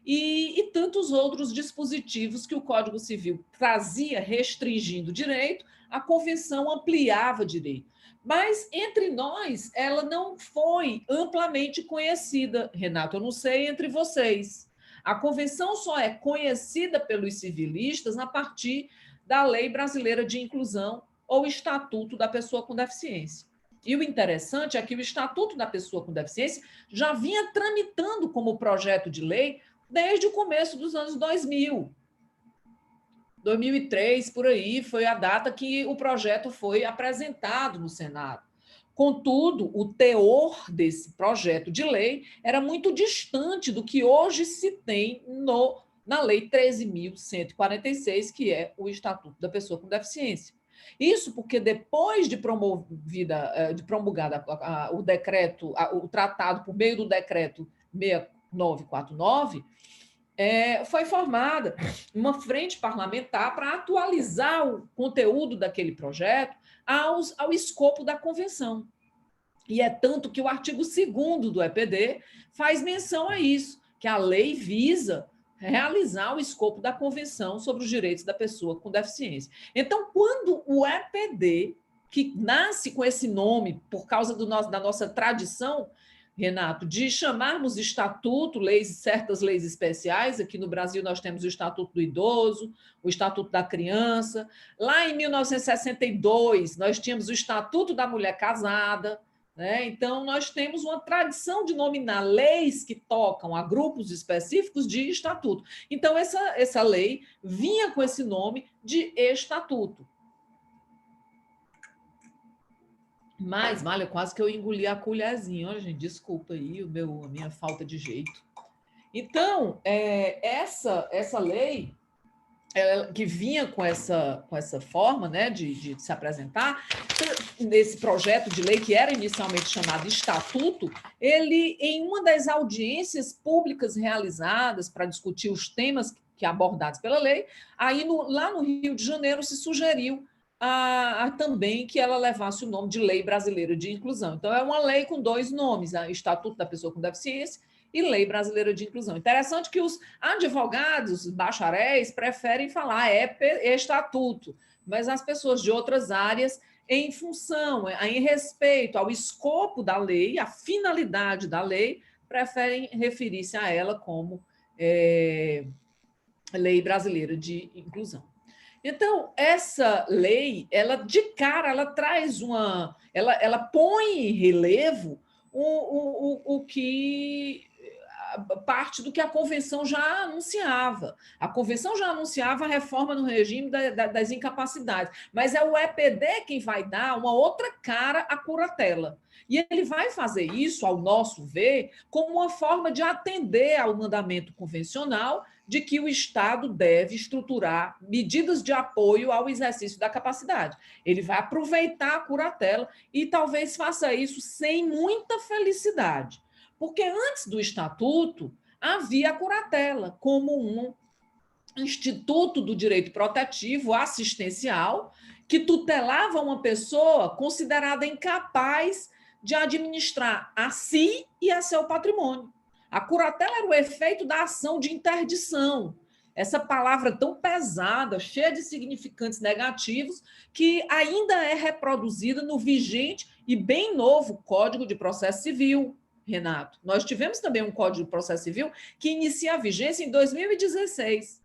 e tantos outros dispositivos que o Código Civil trazia restringindo o direito, a convenção ampliava o direito. Mas, entre nós, ela não foi amplamente conhecida, Renato. Eu não sei entre vocês. A convenção só é conhecida pelos civilistas a partir da Lei Brasileira de Inclusão ou Estatuto da Pessoa com Deficiência. E o interessante é que o Estatuto da Pessoa com Deficiência já vinha tramitando como projeto de lei desde o começo dos anos 2000. 2003, por aí, foi a data que o projeto foi apresentado no Senado. Contudo, o teor desse projeto de lei era muito distante do que hoje se tem na Lei 13.146, que é o Estatuto da Pessoa com Deficiência. Isso porque depois de promulgada o decreto, o tratado por meio do decreto 6949, foi formada uma frente parlamentar para atualizar o conteúdo daquele projeto ao escopo da convenção. E é tanto que o artigo 2º do EPD faz menção a isso, que a lei visa realizar o escopo da Convenção sobre os Direitos da Pessoa com Deficiência. Então, quando o EPD, que nasce com esse nome por causa da nossa tradição, Renato, de chamarmos estatuto, certas leis especiais. Aqui no Brasil nós temos o Estatuto do Idoso, o Estatuto da Criança. Lá em 1962 nós tínhamos o Estatuto da Mulher Casada, né? Então nós temos uma tradição de nominar leis que tocam a grupos específicos de estatuto. Então essa lei vinha com esse nome de estatuto. Mas, vale, quase que eu engoli a colherzinha. Olha, gente, desculpa aí a minha falta de jeito. Então, essa lei, que vinha com essa forma, né, de se apresentar, nesse projeto de lei, que era inicialmente chamado Estatuto, ele, em uma das audiências públicas realizadas para discutir os temas que abordados pela lei, aí lá no Rio de Janeiro se sugeriu também que ela levasse o nome de Lei Brasileira de Inclusão. Então, é uma lei com 2 nomes, Estatuto da Pessoa com Deficiência e Lei Brasileira de Inclusão. Interessante que os advogados, bacharéis, preferem falar estatuto, mas as pessoas de outras áreas, em função, em respeito ao escopo da lei, à finalidade da lei, preferem referir-se a ela como Lei Brasileira de Inclusão. Então, essa lei, ela de cara, ela traz ela põe em relevo o que parte do que a Convenção já anunciava. A Convenção já anunciava a reforma no regime das incapacidades, mas é o EPD quem vai dar uma outra cara à curatela. E ele vai fazer isso, ao nosso ver, como uma forma de atender ao mandamento convencional de que o Estado deve estruturar medidas de apoio ao exercício da capacidade. Ele vai aproveitar a curatela e talvez faça isso sem muita felicidade. Porque antes do Estatuto, havia a curatela como um instituto do direito protetivo assistencial que tutelava uma pessoa considerada incapaz de administrar a si e a seu patrimônio. A curatela era o efeito da ação de interdição, essa palavra tão pesada, cheia de significantes negativos, que ainda é reproduzida no vigente e bem novo Código de Processo Civil, Renato. Nós tivemos também um Código de Processo Civil que inicia a vigência em 2016.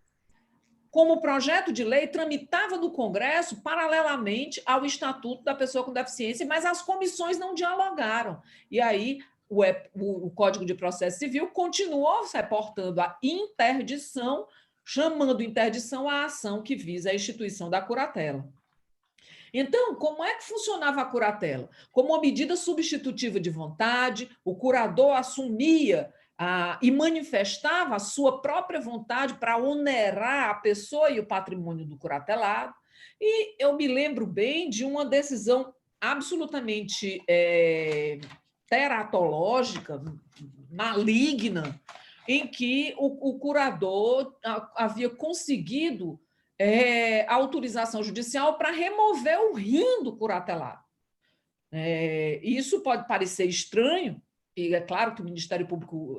Como projeto de lei, tramitava no Congresso paralelamente ao Estatuto da Pessoa com Deficiência, mas as comissões não dialogaram. E aí o Código de Processo Civil continuou reportando a interdição, chamando interdição a ação que visa a instituição da curatela. Então, como é que funcionava a curatela? Como uma medida substitutiva de vontade, o curador assumia e manifestava a sua própria vontade para onerar a pessoa e o patrimônio do curatelado. E eu me lembro bem de uma decisão absolutamente teratológica, maligna, em que o curador havia conseguido a autorização judicial para remover o rim do curatelado. Isso pode parecer estranho, e é claro que o Ministério Público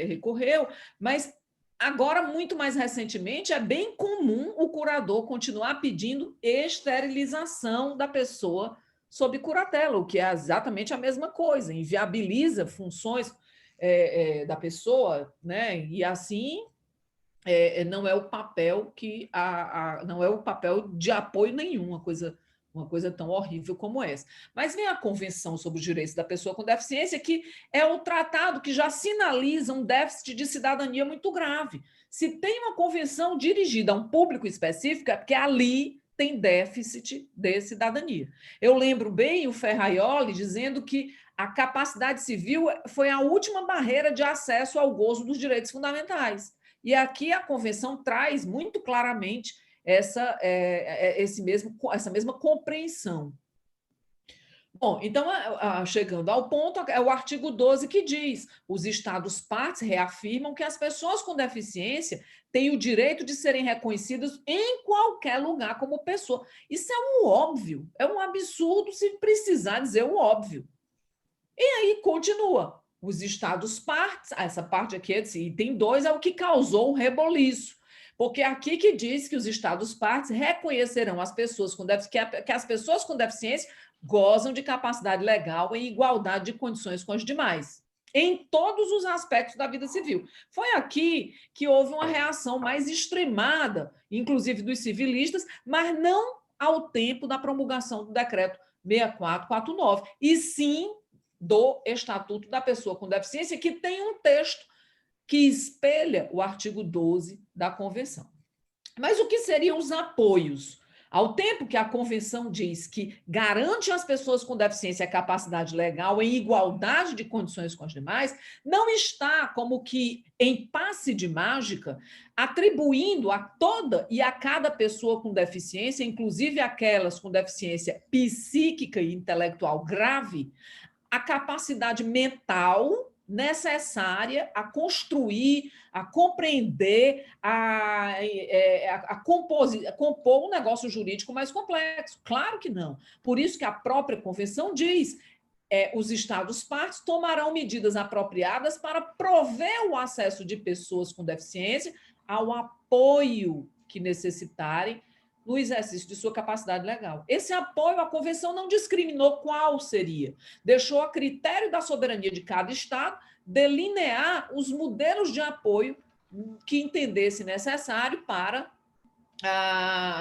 recorreu, mas agora, muito mais recentemente, é bem comum o curador continuar pedindo esterilização da pessoa sob curatela, o que é exatamente a mesma coisa, inviabiliza funções da pessoa, né? E assim não é o papel não é o papel de apoio nenhum, uma coisa tão horrível como essa. Mas vem a Convenção sobre os Direitos da Pessoa com Deficiência, que é o tratado que já sinaliza um déficit de cidadania muito grave. Se tem uma convenção dirigida a um público específico, é porque ali tem déficit de cidadania. Eu lembro bem o Ferraioli dizendo que a capacidade civil foi a última barreira de acesso ao gozo dos direitos fundamentais. E aqui a Convenção traz muito claramente essa mesma compreensão. Bom, então, chegando ao ponto, é o artigo 12 que diz: os Estados partes reafirmam que as pessoas com deficiência têm o direito de serem reconhecidas em qualquer lugar como pessoa. Isso é um óbvio, é um absurdo se precisar dizer o óbvio. E aí continua. Os Estados partes, essa parte aqui, item 2, é o que causou o reboliço. Porque é aqui que diz que os Estados partes reconhecerão as pessoas com que as pessoas com deficiência gozam de capacidade legal em igualdade de condições com as demais, em todos os aspectos da vida civil. Foi aqui que houve uma reação mais extremada, inclusive dos civilistas, mas não ao tempo da promulgação do decreto 6449, e sim do Estatuto da Pessoa com Deficiência, que tem um texto que espelha o artigo 12 da Convenção. Mas o que seriam os apoios? Ao tempo que a Convenção diz que garante às pessoas com deficiência a capacidade legal em igualdade de condições com as demais, não está como que em passe de mágica atribuindo a toda e a cada pessoa com deficiência, inclusive aquelas com deficiência psíquica e intelectual grave, a capacidade mental necessária a construir, a compreender, a compor um negócio jurídico mais complexo. Claro que não. Por isso que a própria Convenção diz: os Estados partes tomarão medidas apropriadas para prover o acesso de pessoas com deficiência ao apoio que necessitarem no exercício de sua capacidade legal. Esse apoio, a Convenção não discriminou qual seria, deixou a critério da soberania de cada Estado delinear os modelos de apoio que entendesse necessário para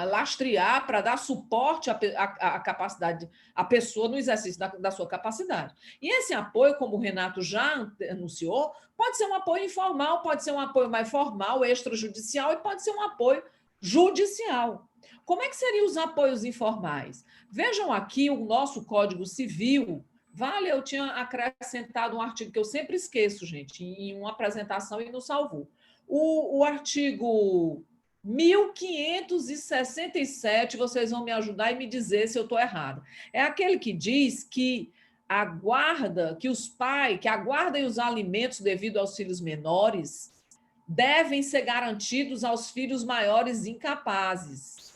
lastrear, para dar suporte à capacidade, à pessoa no exercício da sua capacidade. E esse apoio, como o Renato já anunciou, pode ser um apoio informal, pode ser um apoio mais formal, extrajudicial, e pode ser um apoio judicial. Como é que seriam os apoios informais? Vejam aqui o nosso Código Civil. Vale, eu tinha acrescentado um artigo que eu sempre esqueço, gente, em uma apresentação e não salvou. O artigo 1567, vocês vão me ajudar e me dizer se eu estou errada. É aquele que diz que a guarda e os alimentos devido aos filhos menores devem ser garantidos aos filhos maiores incapazes.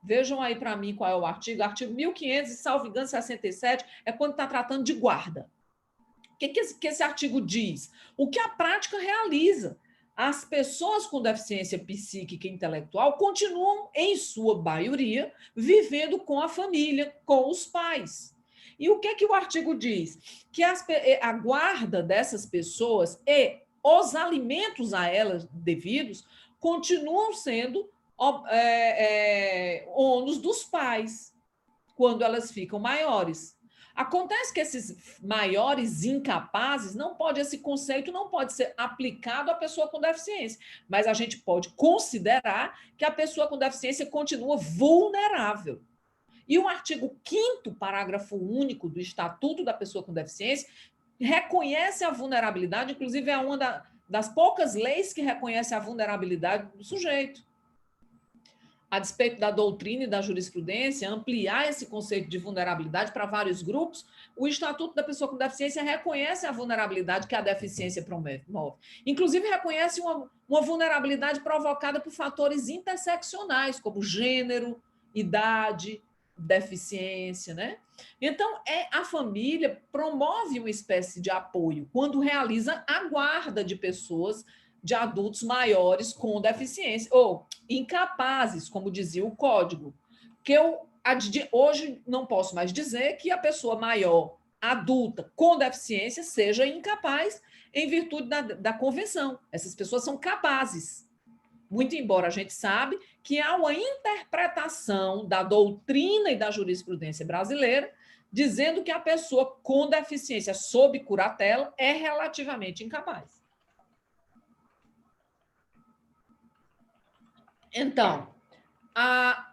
Vejam aí para mim qual é o artigo. Artigo 1500, salvo engano, 67, é quando está tratando de guarda. O que esse artigo diz? O que a prática realiza. As pessoas com deficiência psíquica e intelectual continuam, em sua maioria, vivendo com a família, com os pais. E o que o artigo diz? Que a guarda dessas pessoas e os alimentos a elas devidos continuam sendo ônus dos pais, quando elas ficam maiores. Acontece que esses maiores incapazes, esse conceito não pode ser aplicado à pessoa com deficiência, mas a gente pode considerar que a pessoa com deficiência continua vulnerável. E o artigo 5º, parágrafo único do Estatuto da Pessoa com Deficiência, reconhece a vulnerabilidade, inclusive é uma das poucas leis que reconhece a vulnerabilidade do sujeito. A despeito da doutrina e da jurisprudência, ampliar esse conceito de vulnerabilidade para vários grupos, o Estatuto da Pessoa com Deficiência reconhece a vulnerabilidade que a deficiência promove. Inclusive, reconhece uma vulnerabilidade provocada por fatores interseccionais, como gênero, idade, deficiência, né? Então, a família promove uma espécie de apoio quando realiza a guarda de pessoas, de adultos maiores com deficiência, ou incapazes, como dizia o Código. Que hoje não posso mais dizer que a pessoa maior, adulta, com deficiência, seja incapaz em virtude da convenção. Essas pessoas são capazes. Muito embora a gente sabe que há uma interpretação da doutrina e da jurisprudência brasileira dizendo que a pessoa com deficiência sob curatela é relativamente incapaz. Então,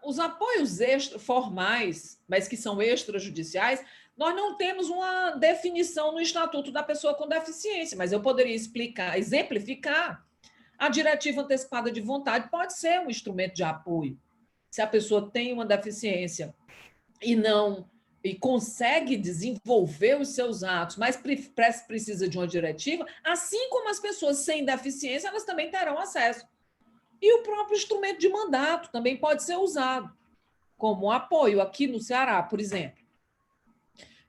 os apoios formais, mas que são extrajudiciais, nós não temos uma definição no Estatuto da Pessoa com Deficiência, mas eu poderia exemplificar. A diretiva antecipada de vontade pode ser um instrumento de apoio. Se a pessoa tem uma deficiência e consegue desenvolver os seus atos, mas precisa de uma diretiva, assim como as pessoas sem deficiência, elas também terão acesso. E o próprio instrumento de mandato também pode ser usado como apoio aqui no Ceará, por exemplo.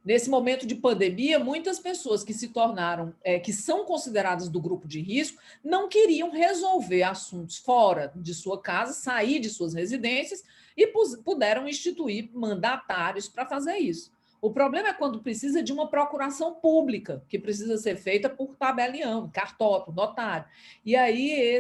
Nesse momento de pandemia, muitas pessoas que se tornaram, que são consideradas do grupo de risco, não queriam resolver assuntos fora de sua casa, sair de suas residências e puderam instituir mandatários para fazer isso. O problema é quando precisa de uma procuração pública, que precisa ser feita por tabelião, cartório, notário. E aí,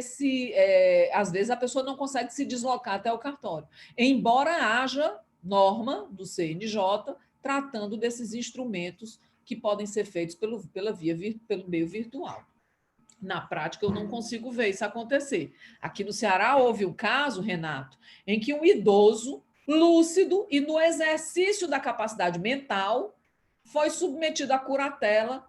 às vezes, a pessoa não consegue se deslocar até o cartório. Embora haja norma do CNJ tratando desses instrumentos que podem ser feitos pelo meio virtual. Na prática, eu não consigo ver isso acontecer. Aqui no Ceará houve um caso, Renato, em que um idoso lúcido e no exercício da capacidade mental foi submetido à curatela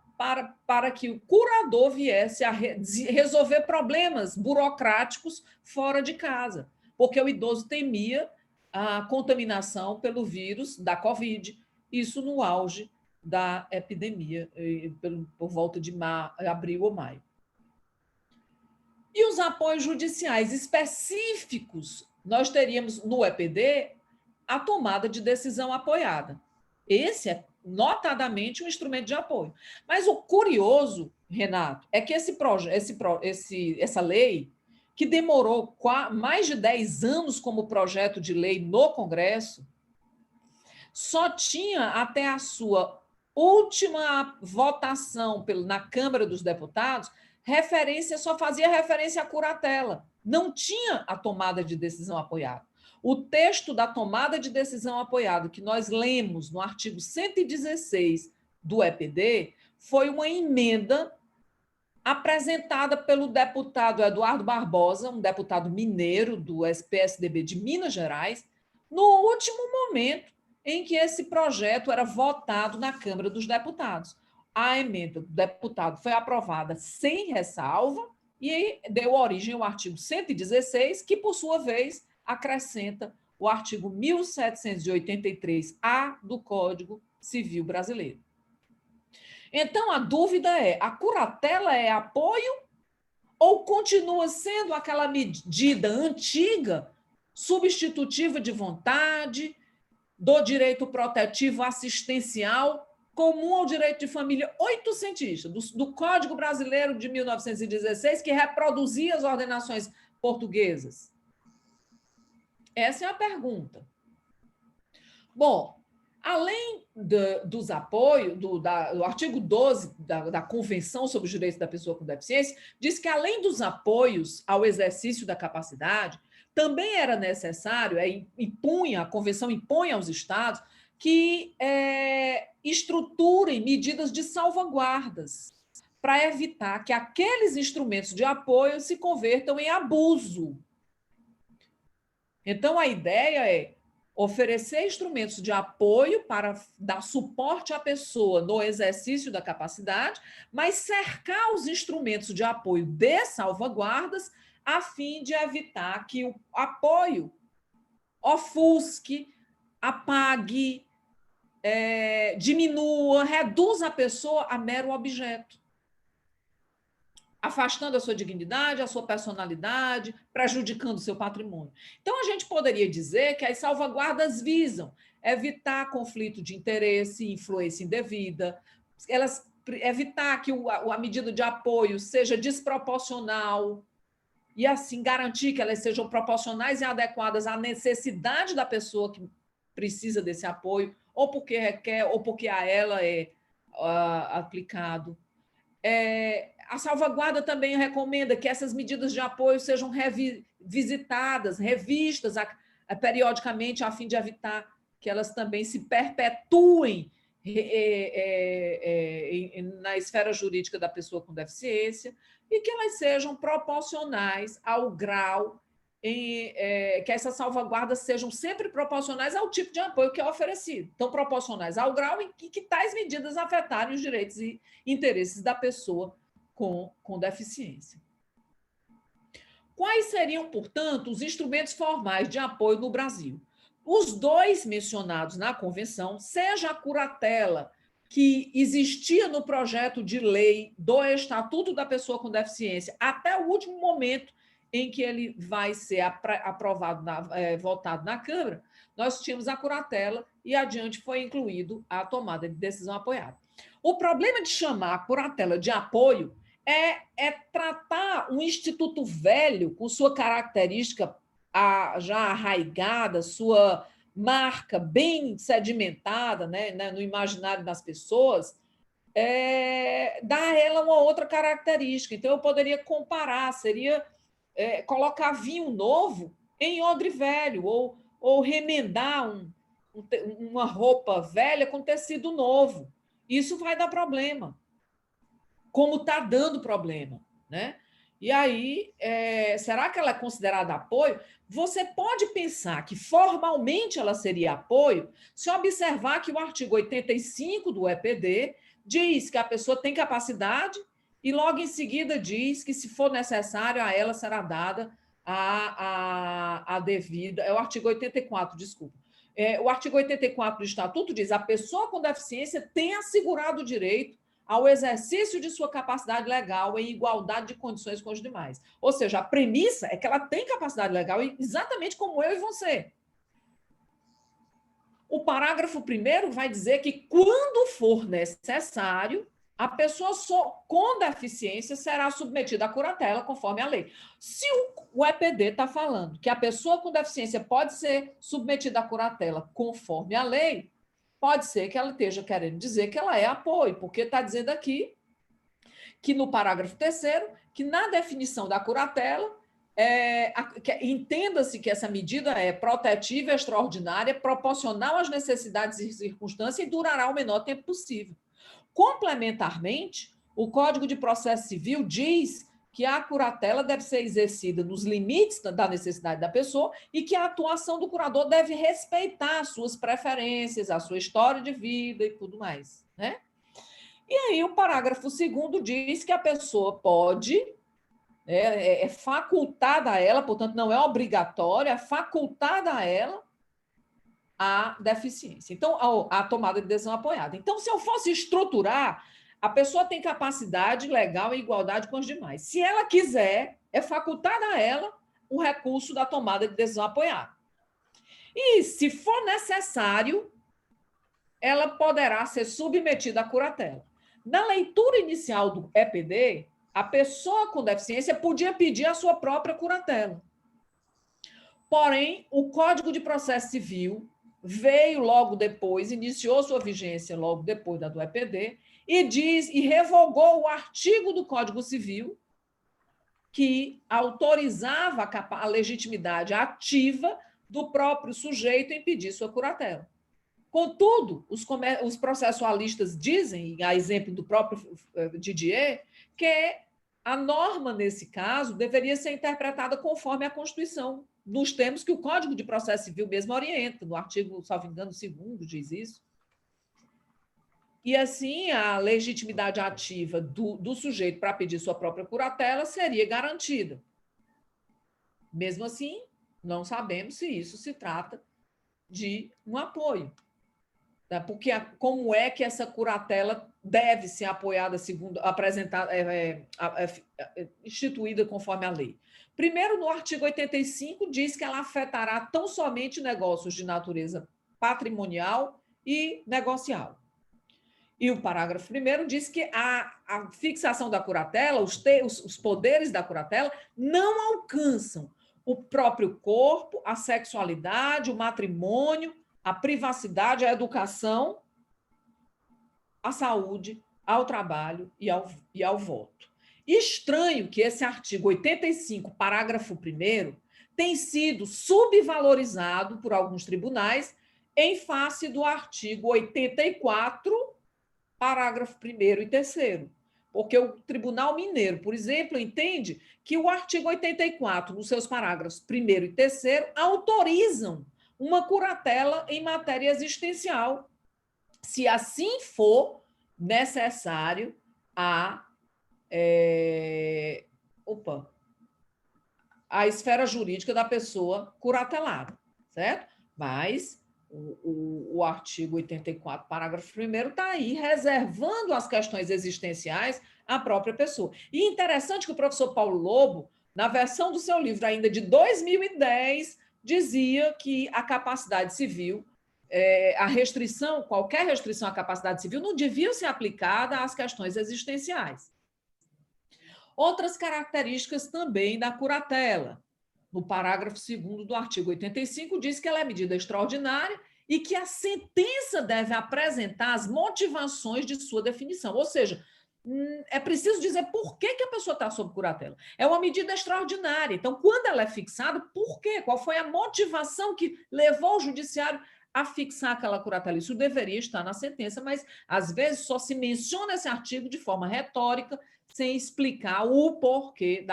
para que o curador viesse a resolver problemas burocráticos fora de casa, porque o idoso temia a contaminação pelo vírus da Covid, isso no auge da epidemia, por volta de abril ou maio. E os apoios judiciais específicos, nós teríamos no EPD a tomada de decisão apoiada. Esse é notadamente um instrumento de apoio. Mas o curioso, Renato, é que essa lei, que demorou mais de 10 anos como projeto de lei no Congresso, só tinha até a sua última votação na Câmara dos Deputados só fazia referência à curatela. Não tinha a tomada de decisão apoiada. O texto da tomada de decisão apoiada que nós lemos no artigo 116 do EPD foi uma emenda apresentada pelo deputado Eduardo Barbosa, um deputado mineiro do PSDB de Minas Gerais, no último momento em que esse projeto era votado na Câmara dos Deputados. A emenda do deputado foi aprovada sem ressalva e deu origem ao artigo 116, que, por sua vez, acrescenta o artigo 1783-A do Código Civil Brasileiro. Então, a dúvida é: a curatela é apoio ou continua sendo aquela medida antiga, substitutiva de vontade, do direito protetivo assistencial, comum ao direito de família oitocentista, do Código Brasileiro de 1916, que reproduzia as ordenações portuguesas? Essa é a pergunta. Bom, além dos apoios, do artigo 12 da Convenção sobre os Direitos da Pessoa com Deficiência, diz que, além dos apoios ao exercício da capacidade, também era necessário, a Convenção impõe aos Estados que estruturem medidas de salvaguardas para evitar que aqueles instrumentos de apoio se convertam em abuso. Então, a ideia é: oferecer instrumentos de apoio para dar suporte à pessoa no exercício da capacidade, mas cercar os instrumentos de apoio de salvaguardas a fim de evitar que o apoio ofusque, apague, diminua, reduza a pessoa a mero objeto, afastando a sua dignidade, a sua personalidade, prejudicando o seu patrimônio. Então, a gente poderia dizer que as salvaguardas visam evitar conflito de interesse, influência indevida, evitar que a medida de apoio seja desproporcional e, assim, garantir que elas sejam proporcionais e adequadas à necessidade da pessoa que precisa desse apoio, ou porque requer, ou porque a ela é aplicado. A salvaguarda também recomenda que essas medidas de apoio sejam revisitadas, revistas periodicamente, a fim de evitar que elas também se perpetuem na esfera jurídica da pessoa com deficiência e que elas sejam proporcionais ao grau, que essas salvaguardas sejam sempre proporcionais ao tipo de apoio que é oferecido. Então, proporcionais ao grau em que tais medidas afetarem os direitos e interesses da pessoa com deficiência. Quais seriam, portanto, os instrumentos formais de apoio no Brasil? Os dois mencionados na Convenção, seja a curatela, que existia no projeto de lei do Estatuto da Pessoa com Deficiência, até o último momento em que ele vai ser aprovado, votado na Câmara, nós tínhamos a curatela e adiante foi incluído a tomada de decisão apoiada. O problema de chamar a curatela de apoio é tratar um instituto velho, com sua característica já arraigada, sua marca bem sedimentada, né, no imaginário das pessoas, dar a ela uma outra característica. Então, eu poderia comparar, seria colocar vinho novo em odre velho, ou remendar uma roupa velha com tecido novo. Isso vai dar problema, como está dando problema, né? E aí, será que ela é considerada apoio? Você pode pensar que formalmente ela seria apoio se observar que o artigo 85 do EPD diz que a pessoa tem capacidade e logo em seguida diz que, se for necessário, a ela será dada a devida... É o artigo 84, desculpa. O artigo 84 do Estatuto diz: a pessoa com deficiência tem assegurado o direito ao exercício de sua capacidade legal em igualdade de condições com os demais. Ou seja, a premissa é que ela tem capacidade legal exatamente como eu e você. O parágrafo 1º vai dizer que, quando for necessário, a pessoa com deficiência será submetida à curatela conforme a lei. Se o EPD está falando que a pessoa com deficiência pode ser submetida à curatela conforme a lei, pode ser que ela esteja querendo dizer que ela é apoio, porque está dizendo aqui que, no parágrafo 3º, que na definição da curatela, entenda-se que essa medida é protetiva, extraordinária, proporcional às necessidades e circunstâncias e durará o menor tempo possível. Complementarmente, o Código de Processo Civil diz que a curatela deve ser exercida nos limites da necessidade da pessoa e que a atuação do curador deve respeitar as suas preferências, a sua história de vida e tudo mais, né? E aí o parágrafo 2º diz que a pessoa pode, é facultada a ela, portanto, não é obrigatória, é facultada a ela a deficiência. Então, a tomada de decisão apoiada. Então, se eu fosse estruturar, a pessoa tem capacidade legal em igualdade com os demais. Se ela quiser, é facultada a ela o recurso da tomada de decisão apoiada. E, se for necessário, ela poderá ser submetida à curatela. Na leitura inicial do EPD, a pessoa com deficiência podia pedir a sua própria curatela. Porém, o Código de Processo Civil veio logo depois, iniciou sua vigência logo depois da do EPD, e revogou o artigo do Código Civil que autorizava a legitimidade ativa do próprio sujeito em pedir sua curatela. Contudo, os processualistas dizem, a exemplo do próprio Didier, que a norma, nesse caso, deveria ser interpretada conforme a Constituição, nos termos que o Código de Processo Civil mesmo orienta, no artigo, salvo engano, 2º diz isso. E, assim, a legitimidade ativa do sujeito para pedir sua própria curatela seria garantida. Mesmo assim, não sabemos se isso se trata de um apoio. Porque como é que essa curatela deve ser apoiada, segundo apresentada, instituída conforme a lei? Primeiro, no artigo 85, diz que ela afetará tão somente negócios de natureza patrimonial e negocial. E o parágrafo 1º diz que a fixação da curatela, os poderes da curatela, não alcançam o próprio corpo, a sexualidade, o matrimônio, a privacidade, a educação, a saúde, ao trabalho e ao voto. Estranho que esse artigo 85, parágrafo 1º, tem sido subvalorizado por alguns tribunais em face do artigo 84, parágrafo 1º e 3º. Porque o Tribunal Mineiro, por exemplo, entende que o artigo 84, nos seus parágrafos 1º e 3º, autorizam uma curatela em matéria existencial, se assim for necessário a esfera jurídica da pessoa curatelada, certo? Mas o artigo 84, parágrafo 1º, está aí reservando as questões existenciais à própria pessoa. E interessante que o professor Paulo Lobo, na versão do seu livro ainda de 2010, dizia que a capacidade civil, qualquer restrição à capacidade civil não devia ser aplicada às questões existenciais. Outras características também da curatela. No parágrafo 2º do artigo 85, diz que ela é medida extraordinária e que a sentença deve apresentar as motivações de sua definição. Ou seja, é preciso dizer por que a pessoa está sob curatela. É uma medida extraordinária. Então, quando ela é fixada, por quê? Qual foi a motivação que levou o judiciário a fixar aquela curatela? Isso deveria estar na sentença, mas, às vezes, só se menciona esse artigo de forma retórica, sem explicar o porquê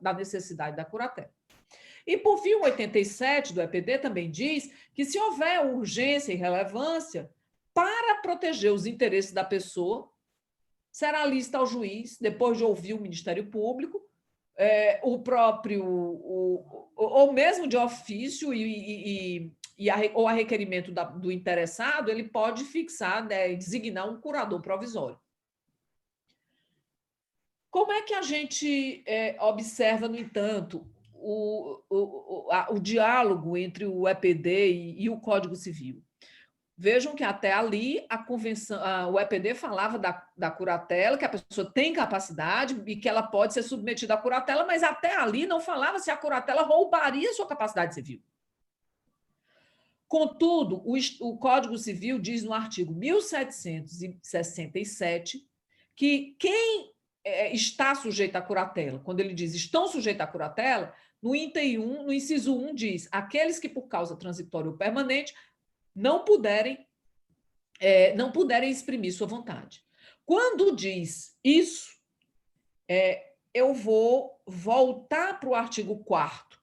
da necessidade da curatela. E, por fim, o 87 do EPD também diz que, se houver urgência e relevância para proteger os interesses da pessoa, será lícito ao juiz, depois de ouvir o Ministério Público, ou mesmo de ofício ou a requerimento do interessado, ele pode fixar, designar um curador provisório. Como é que a gente observa, no entanto, o diálogo entre o EPD e o Código Civil? Vejam que até ali o EPD falava da curatela, que a pessoa tem capacidade e que ela pode ser submetida à curatela, mas até ali não falava se a curatela roubaria sua capacidade civil. Contudo, o Código Civil diz no artigo 1767 que quem está sujeito à curatela, quando ele diz estão sujeitos à curatela, no inciso 1 diz aqueles que por causa transitória ou permanente não puderem exprimir sua vontade. Quando diz isso, eu vou voltar para o artigo 4º,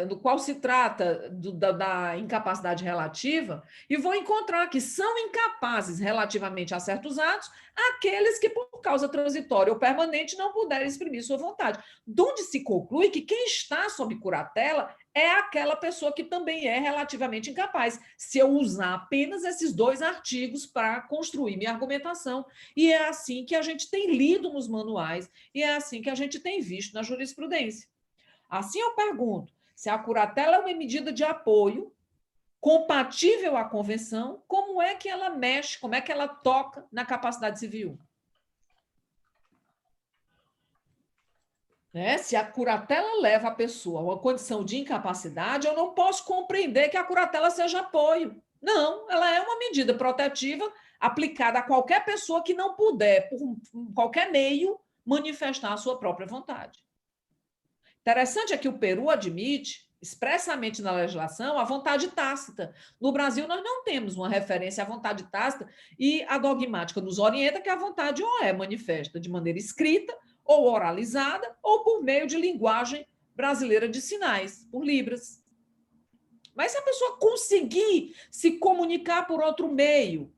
no qual se trata da incapacidade relativa, e vou encontrar que são incapazes relativamente a certos atos aqueles que, por causa transitória ou permanente, não puderem exprimir sua vontade. Donde se conclui que quem está sob curatela é aquela pessoa que também é relativamente incapaz, se eu usar apenas esses 2 artigos para construir minha argumentação. E é assim que a gente tem lido nos manuais, e é assim que a gente tem visto na jurisprudência. Assim, eu pergunto, se a curatela é uma medida de apoio compatível à convenção, como é que ela mexe, como é que ela toca na capacidade civil? Se a curatela leva a pessoa a uma condição de incapacidade, eu não posso compreender que a curatela seja apoio. Não, ela é uma medida protetiva aplicada a qualquer pessoa que não puder, por qualquer meio, manifestar a sua própria vontade. Interessante é que o Peru admite expressamente na legislação a vontade tácita. No Brasil, nós não temos uma referência à vontade tácita e a dogmática nos orienta que a vontade ou é manifesta de maneira escrita, ou oralizada, ou por meio de linguagem brasileira de sinais, por libras. Mas se a pessoa conseguir se comunicar por outro meio,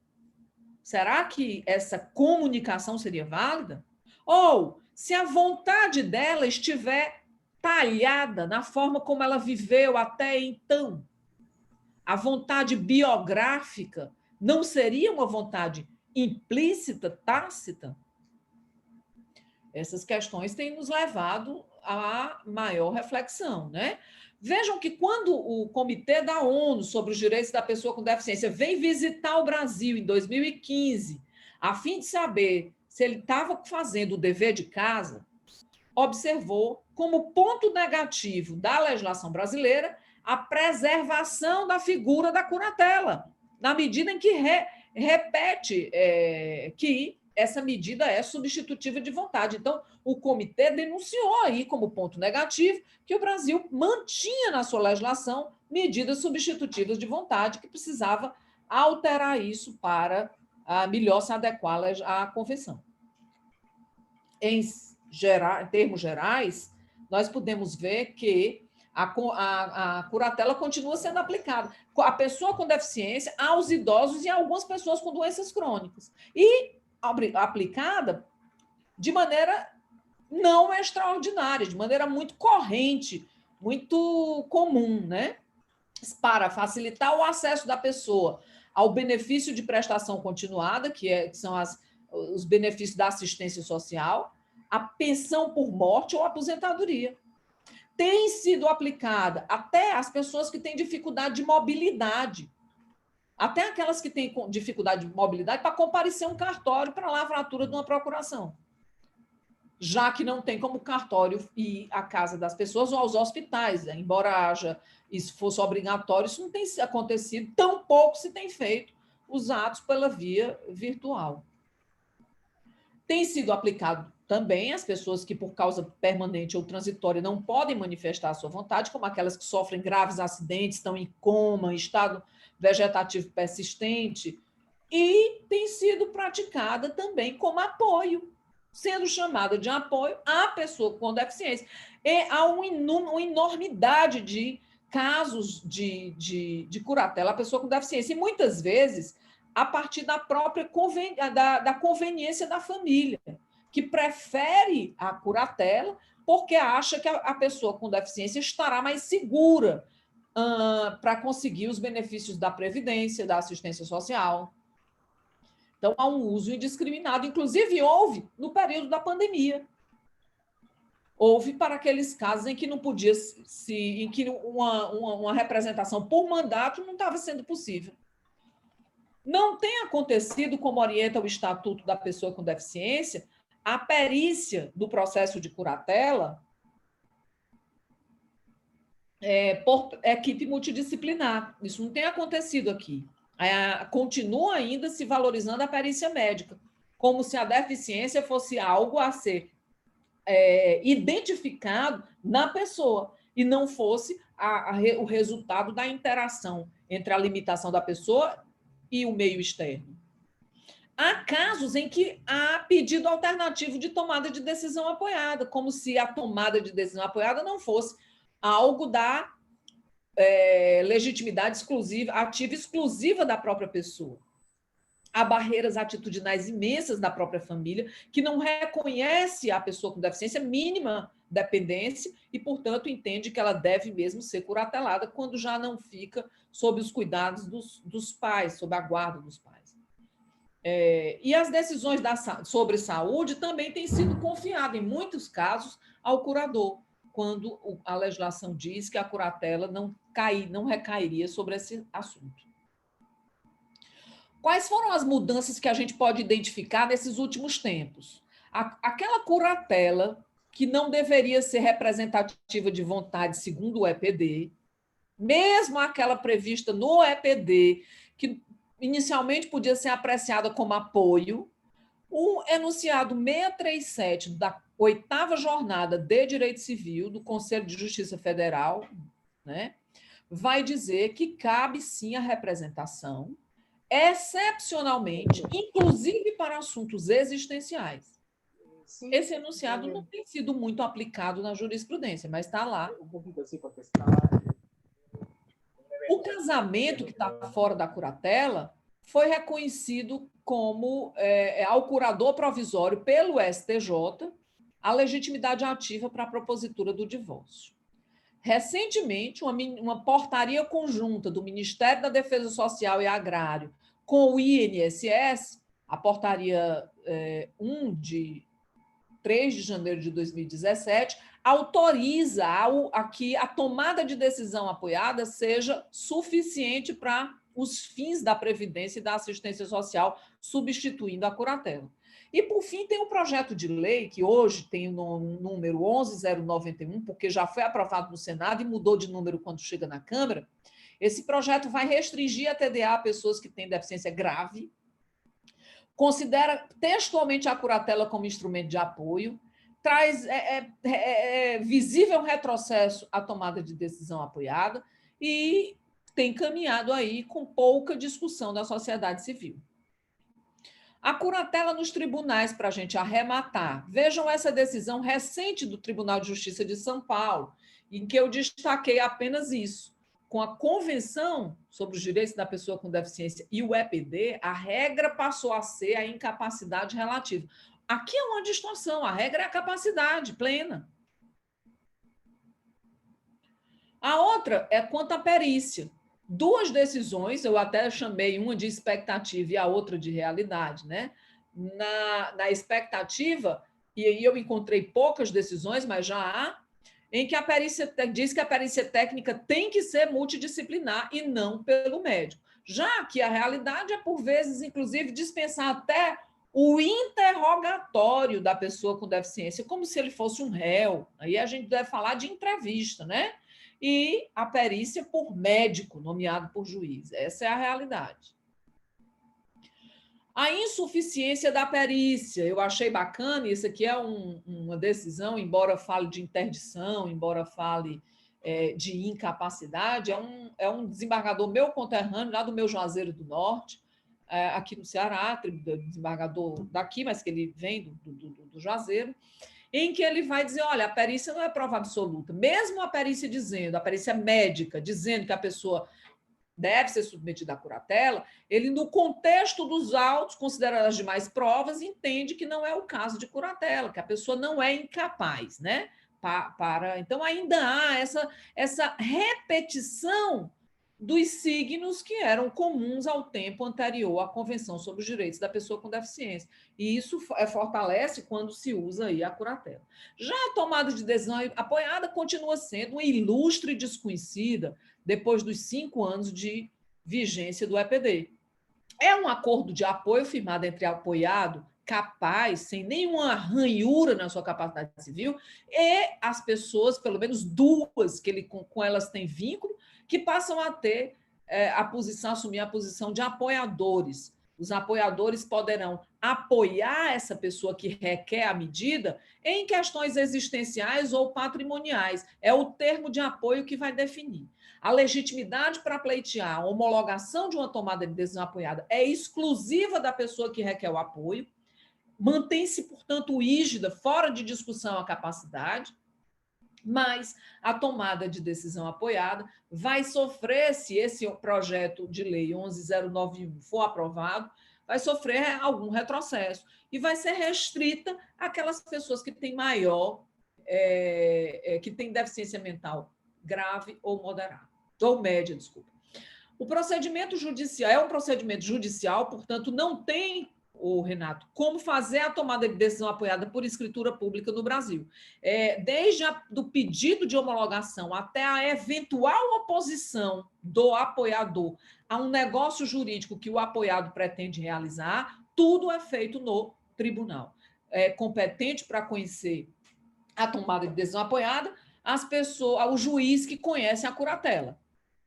será que essa comunicação seria válida? Ou, se a vontade dela estiver talhada na forma como ela viveu até então, a vontade biográfica não seria uma vontade implícita, tácita? Essas questões têm nos levado a maior reflexão, né? Vejam que quando o Comitê da ONU sobre os Direitos da Pessoa com Deficiência veio visitar o Brasil em 2015, a fim de saber se ele estava fazendo o dever de casa, observou como ponto negativo da legislação brasileira a preservação da figura da curatela, na medida em que repete que essa medida é substitutiva de vontade. Então, o comitê denunciou aí como ponto negativo que o Brasil mantinha na sua legislação medidas substitutivas de vontade, que precisava alterar isso para melhor se adequar à convenção. Em termos gerais, nós podemos ver que a curatela continua sendo aplicada à pessoa com deficiência, aos idosos e a algumas pessoas com doenças crônicas. E aplicada de maneira não extraordinária, de maneira muito corrente, muito comum, né? Para facilitar o acesso da pessoa ao benefício de prestação continuada, que são os benefícios da assistência social, a pensão por morte ou aposentadoria. Tem sido aplicada até às pessoas que têm dificuldade de mobilidade, até aquelas que têm dificuldade de mobilidade para comparecer a um cartório para a lavratura de uma procuração, já que não tem como cartório ir à casa das pessoas ou aos hospitais, né? Embora haja, isso fosse obrigatório, isso não tem acontecido, tão pouco se tem feito os atos pela via virtual. Tem sido aplicado também às pessoas que, por causa permanente ou transitória, não podem manifestar a sua vontade, como aquelas que sofrem graves acidentes, estão em coma, em estado vegetativo persistente, e tem sido praticada também como apoio, sendo chamada de apoio à pessoa com deficiência. E há uma enormidade de casos de curatela à pessoa com deficiência, e muitas vezes a partir da própria da conveniência da família, que prefere a curatela porque acha que a pessoa com deficiência estará mais segura para conseguir os benefícios da Previdência, da assistência social. Então, há um uso indiscriminado. Inclusive, houve no período da pandemia. Houve para aqueles casos em que não podia em que uma representação por mandato não estava sendo possível. Não tem acontecido, como orienta o Estatuto da Pessoa com Deficiência, a perícia do processo de curatela por equipe multidisciplinar. Isso não tem acontecido aqui. Continua ainda se valorizando a perícia médica, como se a deficiência fosse algo a ser identificado na pessoa e não fosse o resultado da interação entre a limitação da pessoa e o meio externo. Há casos em que há pedido alternativo de tomada de decisão apoiada, como se a tomada de decisão apoiada não fosse algo da legitimidade exclusiva, ativa exclusiva da própria pessoa. Há barreiras atitudinais imensas da própria família que não reconhece a pessoa com deficiência mínima dependência e, portanto, entende que ela deve mesmo ser curatelada quando já não fica sob os cuidados dos pais, sob a guarda dos pais. E as decisões sobre saúde também têm sido confiadas, em muitos casos, ao curador, quando a legislação diz que a curatela não recairia sobre esse assunto. Quais foram as mudanças que a gente pode identificar nesses últimos tempos? Aquela curatela que não deveria ser representativa de vontade segundo o EPD, mesmo aquela prevista no EPD, que inicialmente podia ser apreciada como apoio, o enunciado 637 da 8ª Jornada de Direito Civil do Conselho de Justiça Federal, né, vai dizer que cabe sim a representação, excepcionalmente, inclusive para assuntos existenciais. Esse enunciado não tem sido muito aplicado na jurisprudência, mas está lá. O casamento que está fora da curatela foi reconhecido como, ao curador provisório pelo STJ, a legitimidade ativa para a propositura do divórcio. Recentemente, uma portaria conjunta do Ministério da Defesa Social e Agrário com o INSS, a portaria 1 de 3 de janeiro de 2017, autoriza a que a tomada de decisão apoiada seja suficiente para os fins da Previdência e da assistência social, substituindo a curatela. E, por fim, tem um projeto de lei, que hoje tem o número 11091, porque já foi aprovado no Senado e mudou de número quando chega na Câmara. Esse projeto vai restringir a TDA a pessoas que têm deficiência grave, considera textualmente a curatela como instrumento de apoio, traz visível retrocesso à tomada de decisão apoiada e tem caminhado aí com pouca discussão da sociedade civil. A curatela nos tribunais, para a gente arrematar. Vejam essa decisão recente do Tribunal de Justiça de São Paulo, em que eu destaquei apenas isso. Com a Convenção sobre os Direitos da Pessoa com Deficiência e o EPD, a regra passou a ser a incapacidade relativa. Aqui é uma distorção, a regra é a capacidade plena. A outra é quanto à perícia. Duas decisões, eu até chamei uma de expectativa e a outra de realidade, né? Na expectativa, e aí eu encontrei poucas decisões, mas já há, em que a perícia diz que a perícia técnica tem que ser multidisciplinar e não pelo médico. Já que a realidade é, por vezes, inclusive, dispensar até o interrogatório da pessoa com deficiência, como se ele fosse um réu. Aí a gente deve falar de entrevista, né? E a perícia por médico, nomeado por juiz. Essa é a realidade. A insuficiência da perícia, eu achei bacana, isso aqui é uma decisão, embora fale de interdição, embora fale de incapacidade, é um desembargador meu conterrâneo, lá do meu Juazeiro do Norte, aqui no Ceará, desembargador daqui, mas que ele vem do Juazeiro, em que ele vai dizer, olha, a perícia não é prova absoluta, mesmo a perícia dizendo, a perícia médica, dizendo que a pessoa deve ser submetida à curatela, ele, no contexto dos autos, considerando as demais provas, entende que não é o caso de curatela, que a pessoa não é incapaz, né? Então, ainda há essa repetição dos signos que eram comuns ao tempo anterior à Convenção sobre os Direitos da Pessoa com Deficiência. E isso fortalece quando se usa aí a curatela. Já a tomada de decisão apoiada continua sendo uma ilustre desconhecida depois dos 5 anos de vigência do EPD. É um acordo de apoio firmado entre apoiado, capaz, sem nenhuma ranhura na sua capacidade civil, e as pessoas, pelo menos duas, que ele com elas tem vínculo, que passam a ter assumir a posição de apoiadores. Os apoiadores poderão apoiar essa pessoa que requer a medida em questões existenciais ou patrimoniais. É o termo de apoio que vai definir. A legitimidade para pleitear a homologação de uma tomada de decisão apoiada é exclusiva da pessoa que requer o apoio, mantém-se, portanto, rígida, fora de discussão a capacidade, mas a tomada de decisão apoiada vai sofrer, se esse projeto de lei 11091 for aprovado, vai sofrer algum retrocesso e vai ser restrita àquelas pessoas que têm que têm deficiência mental grave ou moderada, ou média, desculpa. O procedimento judicial é um procedimento judicial, portanto, não tem, Renato, como fazer a tomada de decisão apoiada por escritura pública no Brasil. Desde do pedido de homologação até a eventual oposição do apoiador a um negócio jurídico que o apoiado pretende realizar, tudo é feito no tribunal. É competente para conhecer a tomada de decisão apoiada o juiz que conhece a curatela.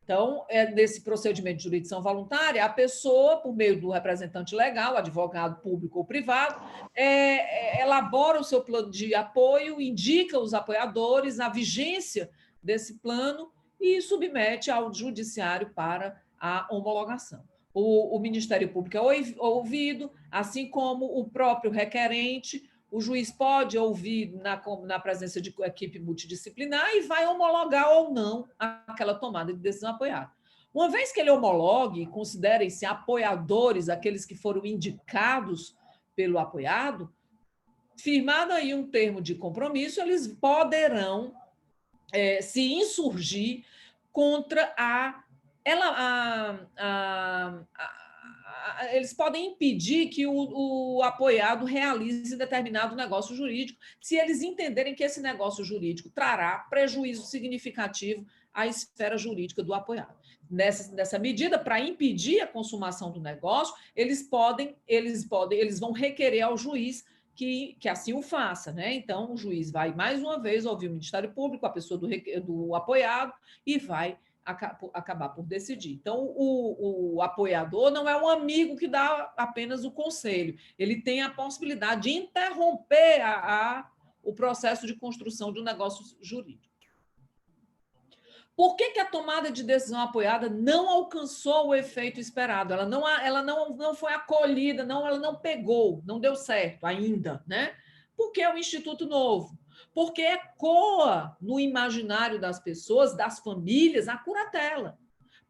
Então, nesse procedimento de jurisdição voluntária, a pessoa, por meio do representante legal, advogado público ou privado, elabora o seu plano de apoio, indica os apoiadores, a vigência desse plano e submete ao judiciário para a homologação. O Ministério Público é ouvido, assim como o próprio requerente. O juiz pode ouvir na presença de equipe multidisciplinar e vai homologar ou não aquela tomada de decisão apoiada. Uma vez que ele homologue, considerem-se apoiadores aqueles que foram indicados pelo apoiado, firmado aí um termo de compromisso, eles poderão se insurgir contra eles podem impedir que o apoiado realize determinado negócio jurídico, se eles entenderem que esse negócio jurídico trará prejuízo significativo à esfera jurídica do apoiado. Nessa medida, para impedir a consumação do negócio, eles vão requerer ao juiz que assim o faça, né? Então, o juiz vai, mais uma vez, ouvir o Ministério Público, a pessoa do apoiado, e vai acabar por decidir. Então, o apoiador não é um amigo que dá apenas o conselho, ele tem a possibilidade de interromper o processo de construção de um negócio jurídico. Por que a tomada de decisão apoiada não alcançou o efeito esperado? Ela não foi acolhida, ela não pegou, não deu certo ainda, né? Porque é um instituto novo. Porque ecoa no imaginário das pessoas, das famílias, a curatela.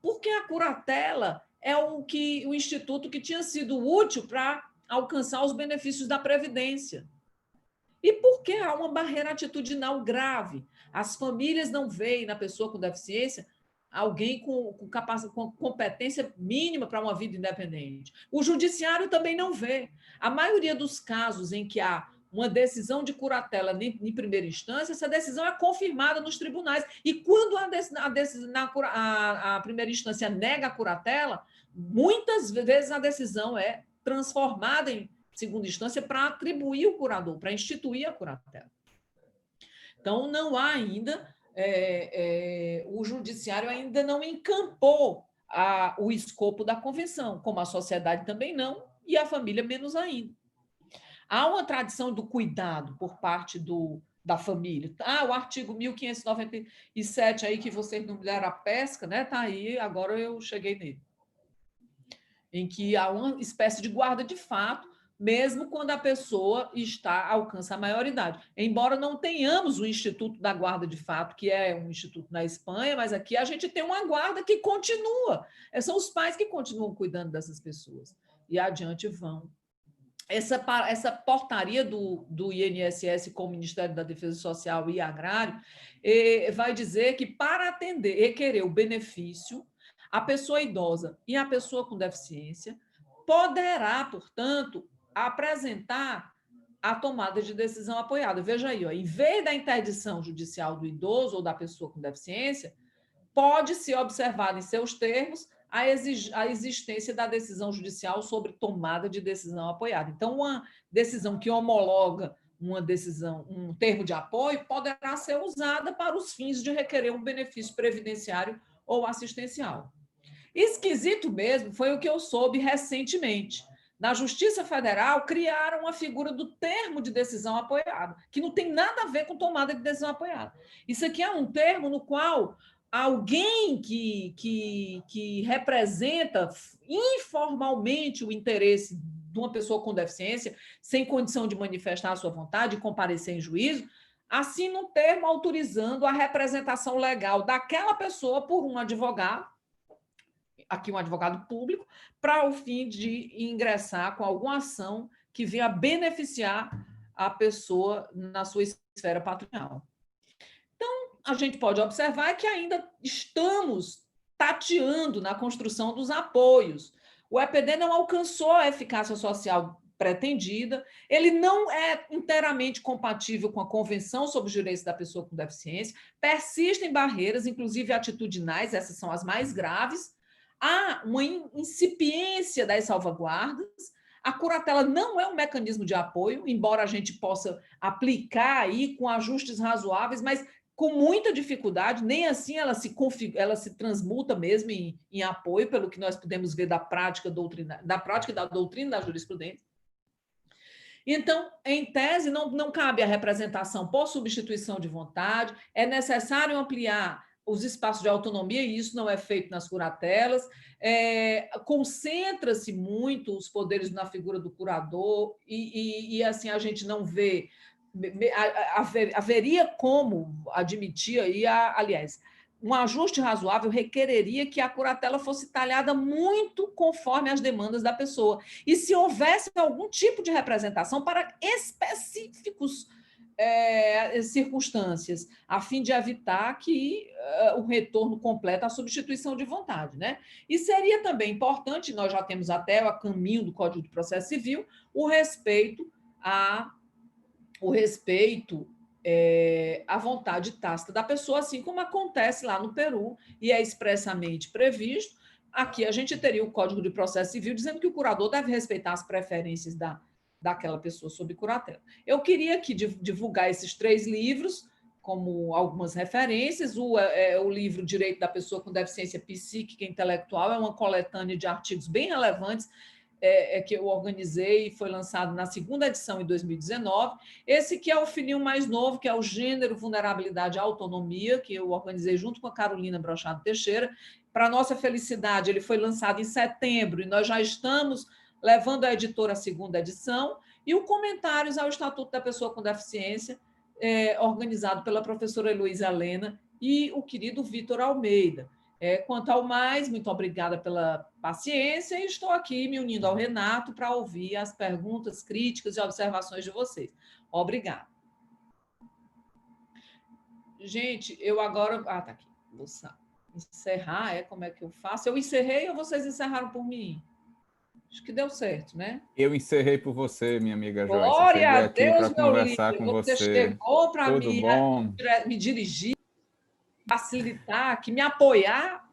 Porque a curatela é o instituto que tinha sido útil para alcançar os benefícios da Previdência. E porque há uma barreira atitudinal grave. As famílias não veem na pessoa com deficiência alguém com competência mínima para uma vida independente. O judiciário também não vê. A maioria dos casos em que há uma decisão de curatela em primeira instância, essa decisão é confirmada nos tribunais. E quando a primeira instância nega a curatela, muitas vezes a decisão é transformada em segunda instância para atribuir o curador, para instituir a curatela. Então, não há ainda, o judiciário ainda não encampou o escopo da convenção, como a sociedade também não, e a família menos ainda. Há uma tradição do cuidado por parte da família. O artigo 1597 aí, que vocês não me deram a pesca, né? Está aí, agora eu cheguei nele. Em que há uma espécie de guarda de fato, mesmo quando a pessoa alcança a maioridade. Embora não tenhamos o Instituto da Guarda de Fato, que é um instituto na Espanha, mas aqui a gente tem uma guarda que continua. São os pais que continuam cuidando dessas pessoas. E adiante vão. Essa portaria do INSS com o Ministério da Defesa Social e Agrário vai dizer que, para atender e requerer o benefício, a pessoa idosa e a pessoa com deficiência poderá, portanto, apresentar a tomada de decisão apoiada. Veja aí, em vez da interdição judicial do idoso ou da pessoa com deficiência, pode ser observado em seus termos a existência da decisão judicial sobre tomada de decisão apoiada. Então, uma decisão que homologa um termo de apoio poderá ser usada para os fins de requerer um benefício previdenciário ou assistencial. Esquisito mesmo foi o que eu soube recentemente. Na Justiça Federal, criaram a figura do termo de decisão apoiada, que não tem nada a ver com tomada de decisão apoiada. Isso aqui é um termo no qual alguém que representa informalmente o interesse de uma pessoa com deficiência, sem condição de manifestar a sua vontade e comparecer em juízo, assina um termo autorizando a representação legal daquela pessoa por um advogado, aqui um advogado público, para o fim de ingressar com alguma ação que venha beneficiar a pessoa na sua esfera patrimonial. Então, a gente pode observar que ainda estamos tateando na construção dos apoios. O EPD não alcançou a eficácia social pretendida, ele não é inteiramente compatível com a Convenção sobre os Direitos da Pessoa com Deficiência, persistem barreiras, inclusive atitudinais, essas são as mais graves, há uma incipiência das salvaguardas, a curatela não é um mecanismo de apoio, embora a gente possa aplicar aí com ajustes razoáveis, mas com muita dificuldade, nem assim ela se transmuta mesmo em apoio, pelo que nós podemos ver da prática e da doutrina da jurisprudência. Então, em tese, não cabe a representação por substituição de vontade, é necessário ampliar os espaços de autonomia, e isso não é feito nas curatelas. Concentra-se muito os poderes na figura do curador, e assim a gente não vê. Haveria como admitir aí, aliás, um ajuste razoável requereria que a curatela fosse talhada muito conforme as demandas da pessoa. E se houvesse algum tipo de representação para específicos circunstâncias, a fim de evitar que o retorno completo à substituição de vontade, né? E seria também importante, nós já temos até a caminho do Código de Processo Civil, o respeito à vontade tácita da pessoa, assim como acontece lá no Peru e é expressamente previsto. Aqui a gente teria o Código de Processo Civil dizendo que o curador deve respeitar as preferências daquela pessoa sob curatela. Eu queria aqui divulgar esses 3 livros como algumas referências. O livro Direito da Pessoa com Deficiência Psíquica e Intelectual é uma coletânea de artigos bem relevantes que eu organizei e foi lançado na 2ª edição em 2019. Esse que é o fininho mais novo, que é o Gênero, Vulnerabilidade e Autonomia, que eu organizei junto com a Carolina Brochado Teixeira. Para nossa felicidade, ele foi lançado em setembro e nós já estamos levando a editora à 2ª edição, e o Comentários ao Estatuto da Pessoa com Deficiência, organizado pela professora Heloísa Lena e o querido Vitor Almeida. Quanto ao mais, muito obrigada pela paciência e estou aqui me unindo ao Renato para ouvir as perguntas, críticas e observações de vocês. Obrigada. Gente, eu agora... tá aqui. Vou encerrar, como é que eu faço? Eu encerrei ou vocês encerraram por mim? Acho que deu certo, né? Eu encerrei por você, minha amiga Joyce. Eu Glória cheguei a aqui para Deus, meu lindo. conversar com Você você. chegou para Tudo bom? me dirigir, facilitar, aqui, me apoiar.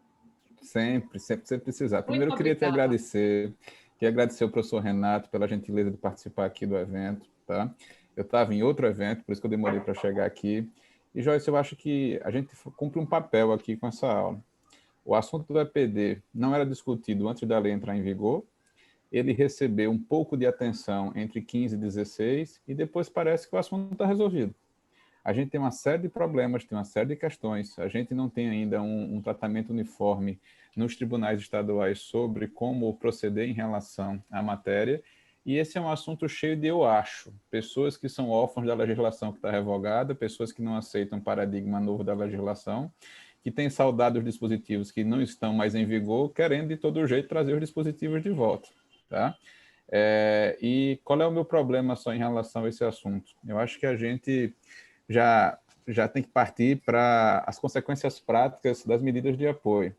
Sempre você precisar. Primeiro, Muito eu queria te obrigada. agradecer. Queria agradecer ao professor Renato pela gentileza de participar aqui do evento. Tá? Eu estava em outro evento, por isso que eu demorei para chegar aqui. E, Joyce, eu acho que a gente cumpre um papel aqui com essa aula. O assunto do EPD não era discutido antes da lei entrar em vigor. Ele recebeu um pouco de atenção entre 15 e 16, e depois parece que o assunto está resolvido. A gente tem uma série de problemas, tem uma série de questões, a gente não tem ainda um tratamento uniforme nos tribunais estaduais sobre como proceder em relação à matéria, e esse é um assunto cheio de eu acho, pessoas que são órfãos da legislação que está revogada, pessoas que não aceitam o paradigma novo da legislação, que têm saudade dos dispositivos que não estão mais em vigor, querendo de todo jeito trazer os dispositivos de volta. Tá? E qual é o meu problema só em relação a esse assunto? Eu acho que a gente já tem que partir para as consequências práticas das medidas de apoio.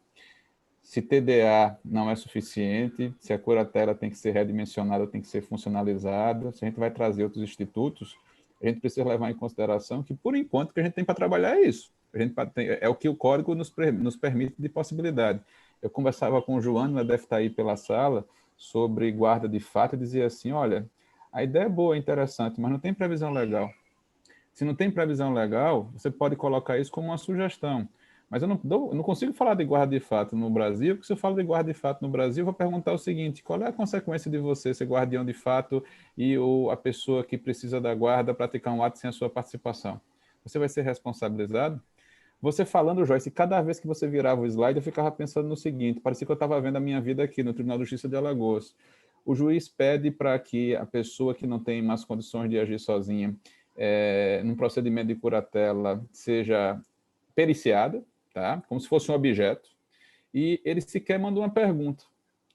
Se TDA não é suficiente, se a curatela tem que ser redimensionada, tem que ser funcionalizada, se a gente vai trazer outros institutos, a gente precisa levar em consideração que, por enquanto, o que a gente tem para trabalhar é isso. É o que o código nos permite de possibilidade. Eu conversava com o João, ela deve estar aí pela sala, sobre guarda de fato, e dizia assim, olha, a ideia é boa, é interessante, mas não tem previsão legal. Se não tem previsão legal, você pode colocar isso como uma sugestão. Mas eu não consigo falar de guarda de fato no Brasil, porque se eu falo de guarda de fato no Brasil, eu vou perguntar o seguinte, qual é a consequência de você ser guardião de fato e a pessoa que precisa da guarda praticar um ato sem a sua participação? Você vai ser responsabilizado? Você falando, Joyce, cada vez que você virava o slide, eu ficava pensando no seguinte, parecia que eu estava vendo a minha vida aqui no Tribunal de Justiça de Alagoas. O juiz pede para que a pessoa que não tem mais condições de agir sozinha, num procedimento de curatela, seja periciada, tá? Como se fosse um objeto, e ele sequer manda uma pergunta.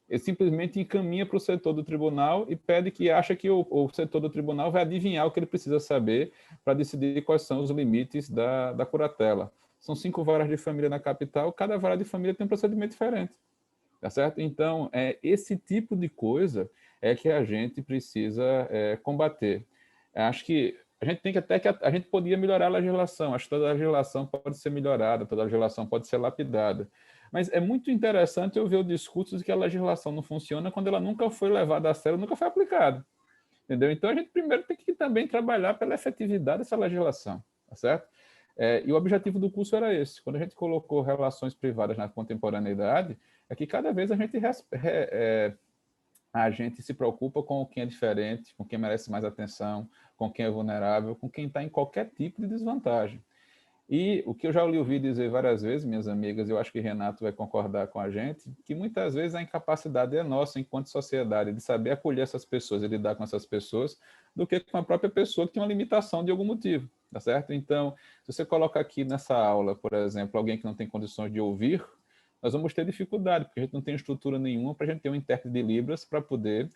Ele simplesmente encaminha para o setor do tribunal e pede que acha que o setor do tribunal vai adivinhar o que ele precisa saber para decidir quais são os limites da curatela. São 5 varas de família na capital, cada vara de família tem um procedimento diferente. Tá certo? Então, esse tipo de coisa é que a gente precisa combater. Acho que a gente tem que a gente podia melhorar a legislação. Acho que toda a legislação pode ser melhorada, toda a legislação pode ser lapidada. Mas é muito interessante eu ver o discurso de que a legislação não funciona quando ela nunca foi levada a sério, nunca foi aplicada. Entendeu? Então, a gente primeiro tem que também trabalhar pela efetividade dessa legislação. Tá certo? E o objetivo do curso era esse. Quando a gente colocou relações privadas na contemporaneidade, é que cada vez a gente se preocupa com quem é diferente, com quem merece mais atenção, com quem é vulnerável, com quem está em qualquer tipo de desvantagem. E o que eu já ouvi dizer várias vezes, minhas amigas, eu acho que Renato vai concordar com a gente, que muitas vezes a incapacidade é nossa, enquanto sociedade, de saber acolher essas pessoas e lidar com essas pessoas, do que com a própria pessoa que tem uma limitação de algum motivo, tá certo? Então, se você coloca aqui nessa aula, por exemplo, alguém que não tem condições de ouvir, nós vamos ter dificuldade, porque a gente não tem estrutura nenhuma para a gente ter um intérprete de Libras para poder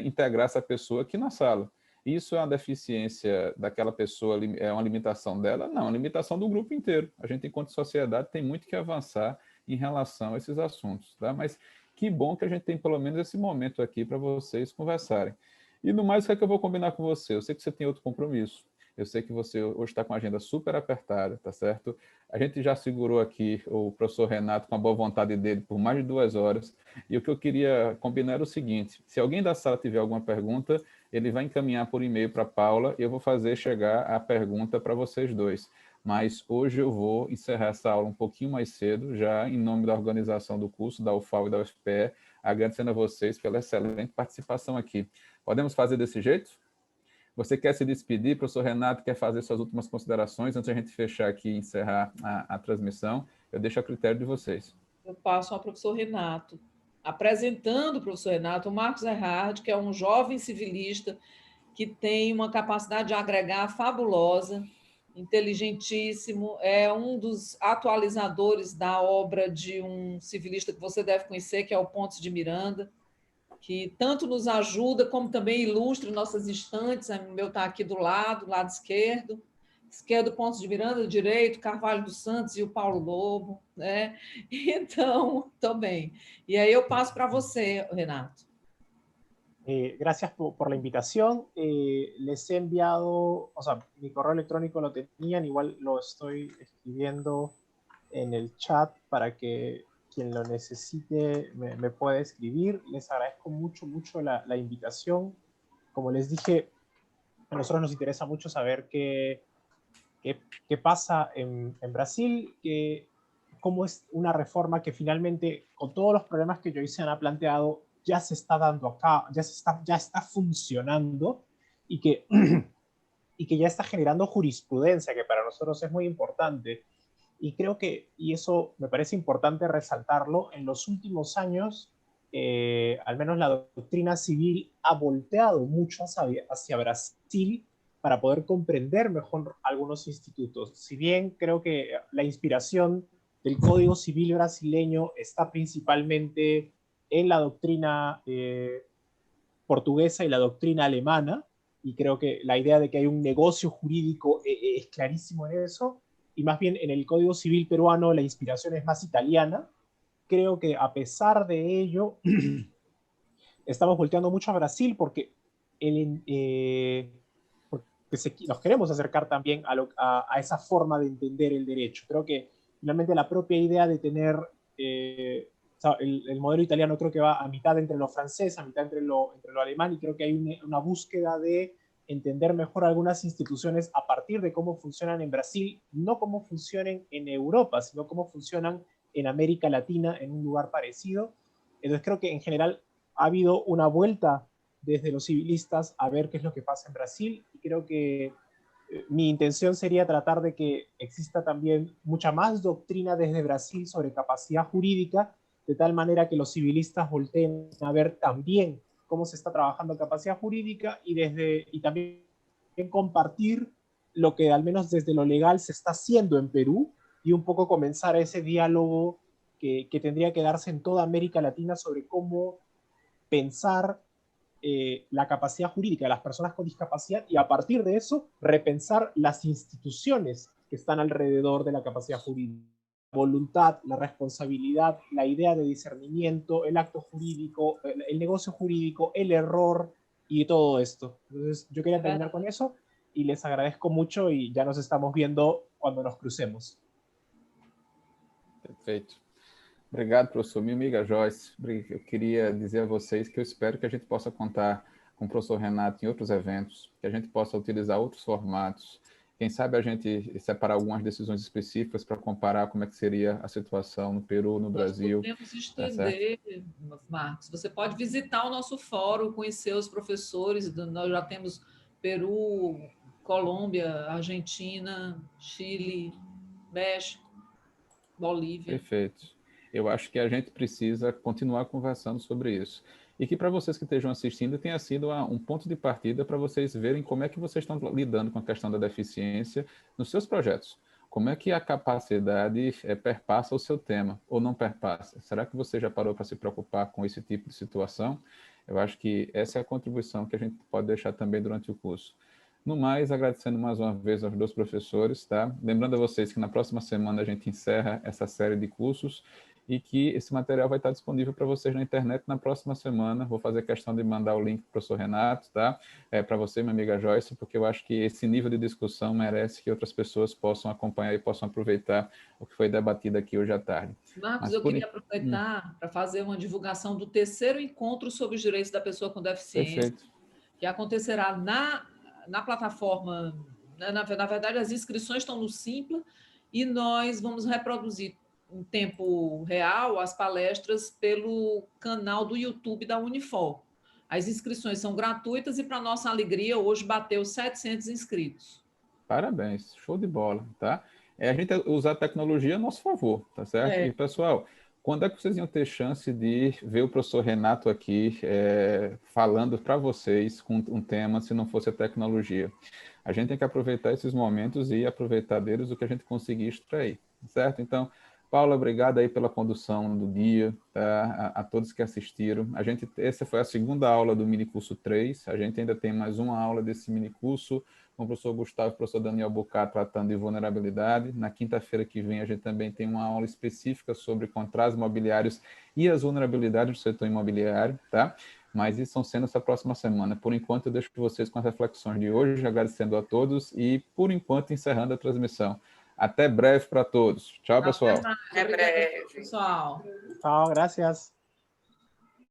integrar essa pessoa aqui na sala. Isso é uma deficiência daquela pessoa, é uma limitação dela? Não, é uma limitação do grupo inteiro. A gente, enquanto sociedade, tem muito que avançar em relação a esses assuntos, tá? Mas que bom que a gente tem pelo menos esse momento aqui para vocês conversarem. E no mais, o que é que eu vou combinar com você? Eu sei que você tem outro compromisso. Eu sei que você hoje está com a agenda super apertada, tá certo? A gente já segurou aqui o professor Renato com a boa vontade dele por mais de 2 horas. E o que eu queria combinar era o seguinte: se alguém da sala tiver alguma pergunta, ele vai encaminhar por e-mail para a Paula e eu vou fazer chegar a pergunta para vocês dois. Mas hoje eu vou encerrar essa aula um pouquinho mais cedo, já em nome da organização do curso, da UFAL e da UFPE, agradecendo a vocês pela excelente participação aqui. Podemos fazer desse jeito? Você quer se despedir, professor Renato, quer fazer suas últimas considerações antes de a gente fechar aqui e encerrar a transmissão? Eu deixo a critério de vocês. Eu passo ao professor Renato, apresentando o professor Renato, o Marcos Erhard, que é um jovem civilista que tem uma capacidade de agregar fabulosa, inteligentíssimo, é um dos atualizadores da obra de um civilista que você deve conhecer, que é o Pontes de Miranda, que tanto nos ajuda, como também ilustra nossas estantes. O meu está aqui do lado esquerdo, Pontes de Miranda, direito, Carvalho dos Santos e o Paulo Lobo, né? Então, também. E aí eu passo para você, Renato. Gracias por la invitación. Les he enviado, o sea, mi correo electrónico lo tenían, igual lo estoy escribiendo en el chat para que quien lo necesite me pueda escribir. Les agradezco mucho, mucho la invitación. Como les dije, a nosotros nos interesa mucho saber qué pasa en Brasil, cómo es una reforma que finalmente, con todos los problemas que Joyce ha planteado, ya se está dando acá, ya está funcionando y que ya está generando jurisprudencia, que para nosotros es muy importante. Y creo que, y eso me parece importante resaltarlo, en los últimos años, al menos la doctrina civil ha volteado mucho hacia Brasil para poder comprender mejor algunos institutos. Si bien creo que la inspiración del Código Civil brasileño está principalmente en la doctrina portuguesa y la doctrina alemana, y creo que la idea de que hay un negocio jurídico es clarísimo en eso, y más bien en el Código Civil peruano la inspiración es más italiana. Creo que a pesar de ello, estamos volteando mucho a Brasil porque nos queremos acercar también a esa forma de entender el derecho. Creo que finalmente la propia idea de tener el modelo italiano creo que va a mitad entre lo francés, a mitad entre lo alemán, y creo que hay una búsqueda de entender mejor algunas instituciones a partir de cómo funcionan en Brasil, no cómo funcionan en Europa, sino cómo funcionan en América Latina en un lugar parecido. Entonces creo que en general ha habido una vuelta desde los civilistas a ver qué es lo que pasa en Brasil, y creo que mi intención sería tratar de que exista también mucha más doctrina desde Brasil sobre capacidad jurídica, de tal manera que los civilistas volteen a ver también cómo se está trabajando capacidad jurídica y también compartir lo que al menos desde lo legal se está haciendo en Perú, y un poco comenzar ese diálogo que tendría que darse en toda América Latina sobre cómo pensar la capacidad jurídica de las personas con discapacidad, y a partir de eso repensar las instituciones que están alrededor de la capacidad jurídica. La voluntad, la responsabilidad, la idea de discernimiento, el acto jurídico, el negocio jurídico, el error y todo esto. Entonces yo quería terminar con eso y les agradezco mucho, y ya nos estamos viendo cuando nos crucemos. Perfeito. Obrigado, professor. Minha amiga Joyce, eu queria dizer a vocês que eu espero que a gente possa contar com o professor Renato em outros eventos, que a gente possa utilizar outros formatos. Quem sabe a gente separar algumas decisões específicas para comparar como é que seria a situação no Peru, no Brasil. Nós podemos estender, Marcos. Você pode visitar o nosso fórum, conhecer os professores. Nós já temos Peru, Colômbia, Argentina, Chile, México, Bolívia. Perfeito. Eu acho que a gente precisa continuar conversando sobre isso. E que para vocês que estejam assistindo, tenha sido um ponto de partida para vocês verem como é que vocês estão lidando com a questão da deficiência nos seus projetos. Como é que a capacidade perpassa o seu tema, ou não perpassa? Será que você já parou para se preocupar com esse tipo de situação? Eu acho que essa é a contribuição que a gente pode deixar também durante o curso. No mais, agradecendo mais uma vez aos 2 professores, tá? Lembrando a vocês que na próxima semana a gente encerra essa série de cursos e que esse material vai estar disponível para vocês na internet na próxima semana. Vou fazer questão de mandar o link para o professor Renato, tá? Para você, minha amiga Joyce, porque eu acho que esse nível de discussão merece que outras pessoas possam acompanhar e possam aproveitar o que foi debatido aqui hoje à tarde. Marcos, eu queria aproveitar para fazer uma divulgação do 3º encontro sobre os direitos da pessoa com deficiência, Perfeito. que acontecerá na plataforma. Na verdade, as inscrições estão no Simpla e nós vamos reproduzir em tempo real as palestras pelo canal do YouTube da Unifor. As inscrições são gratuitas e, para nossa alegria, hoje bateu 700 inscritos. Parabéns, show de bola, tá? A gente usar a tecnologia a nosso favor, tá certo? E, pessoal, quando é que vocês iam ter chance de ver o professor Renato aqui falando para vocês com um tema, se não fosse a tecnologia? A gente tem que aproveitar esses momentos e aproveitar deles o que a gente conseguir extrair, certo? Então, Paula, obrigado aí pela condução do dia, tá? A todos que assistiram. Essa foi a 2ª aula do minicurso 3, a gente ainda tem mais uma aula desse minicurso com o professor Gustavo e o professor Daniel Bucá tratando de vulnerabilidade. Na quinta-feira que vem a gente também tem uma aula específica sobre contratos imobiliários e as vulnerabilidades do setor imobiliário, tá? Mas isso estão sendo essa próxima semana. Por enquanto, eu deixo vocês com as reflexões de hoje, agradecendo a todos e, por enquanto, encerrando a transmissão. Até breve para todos. Tchau, pessoal. Até breve, pessoal. Chao, gracias.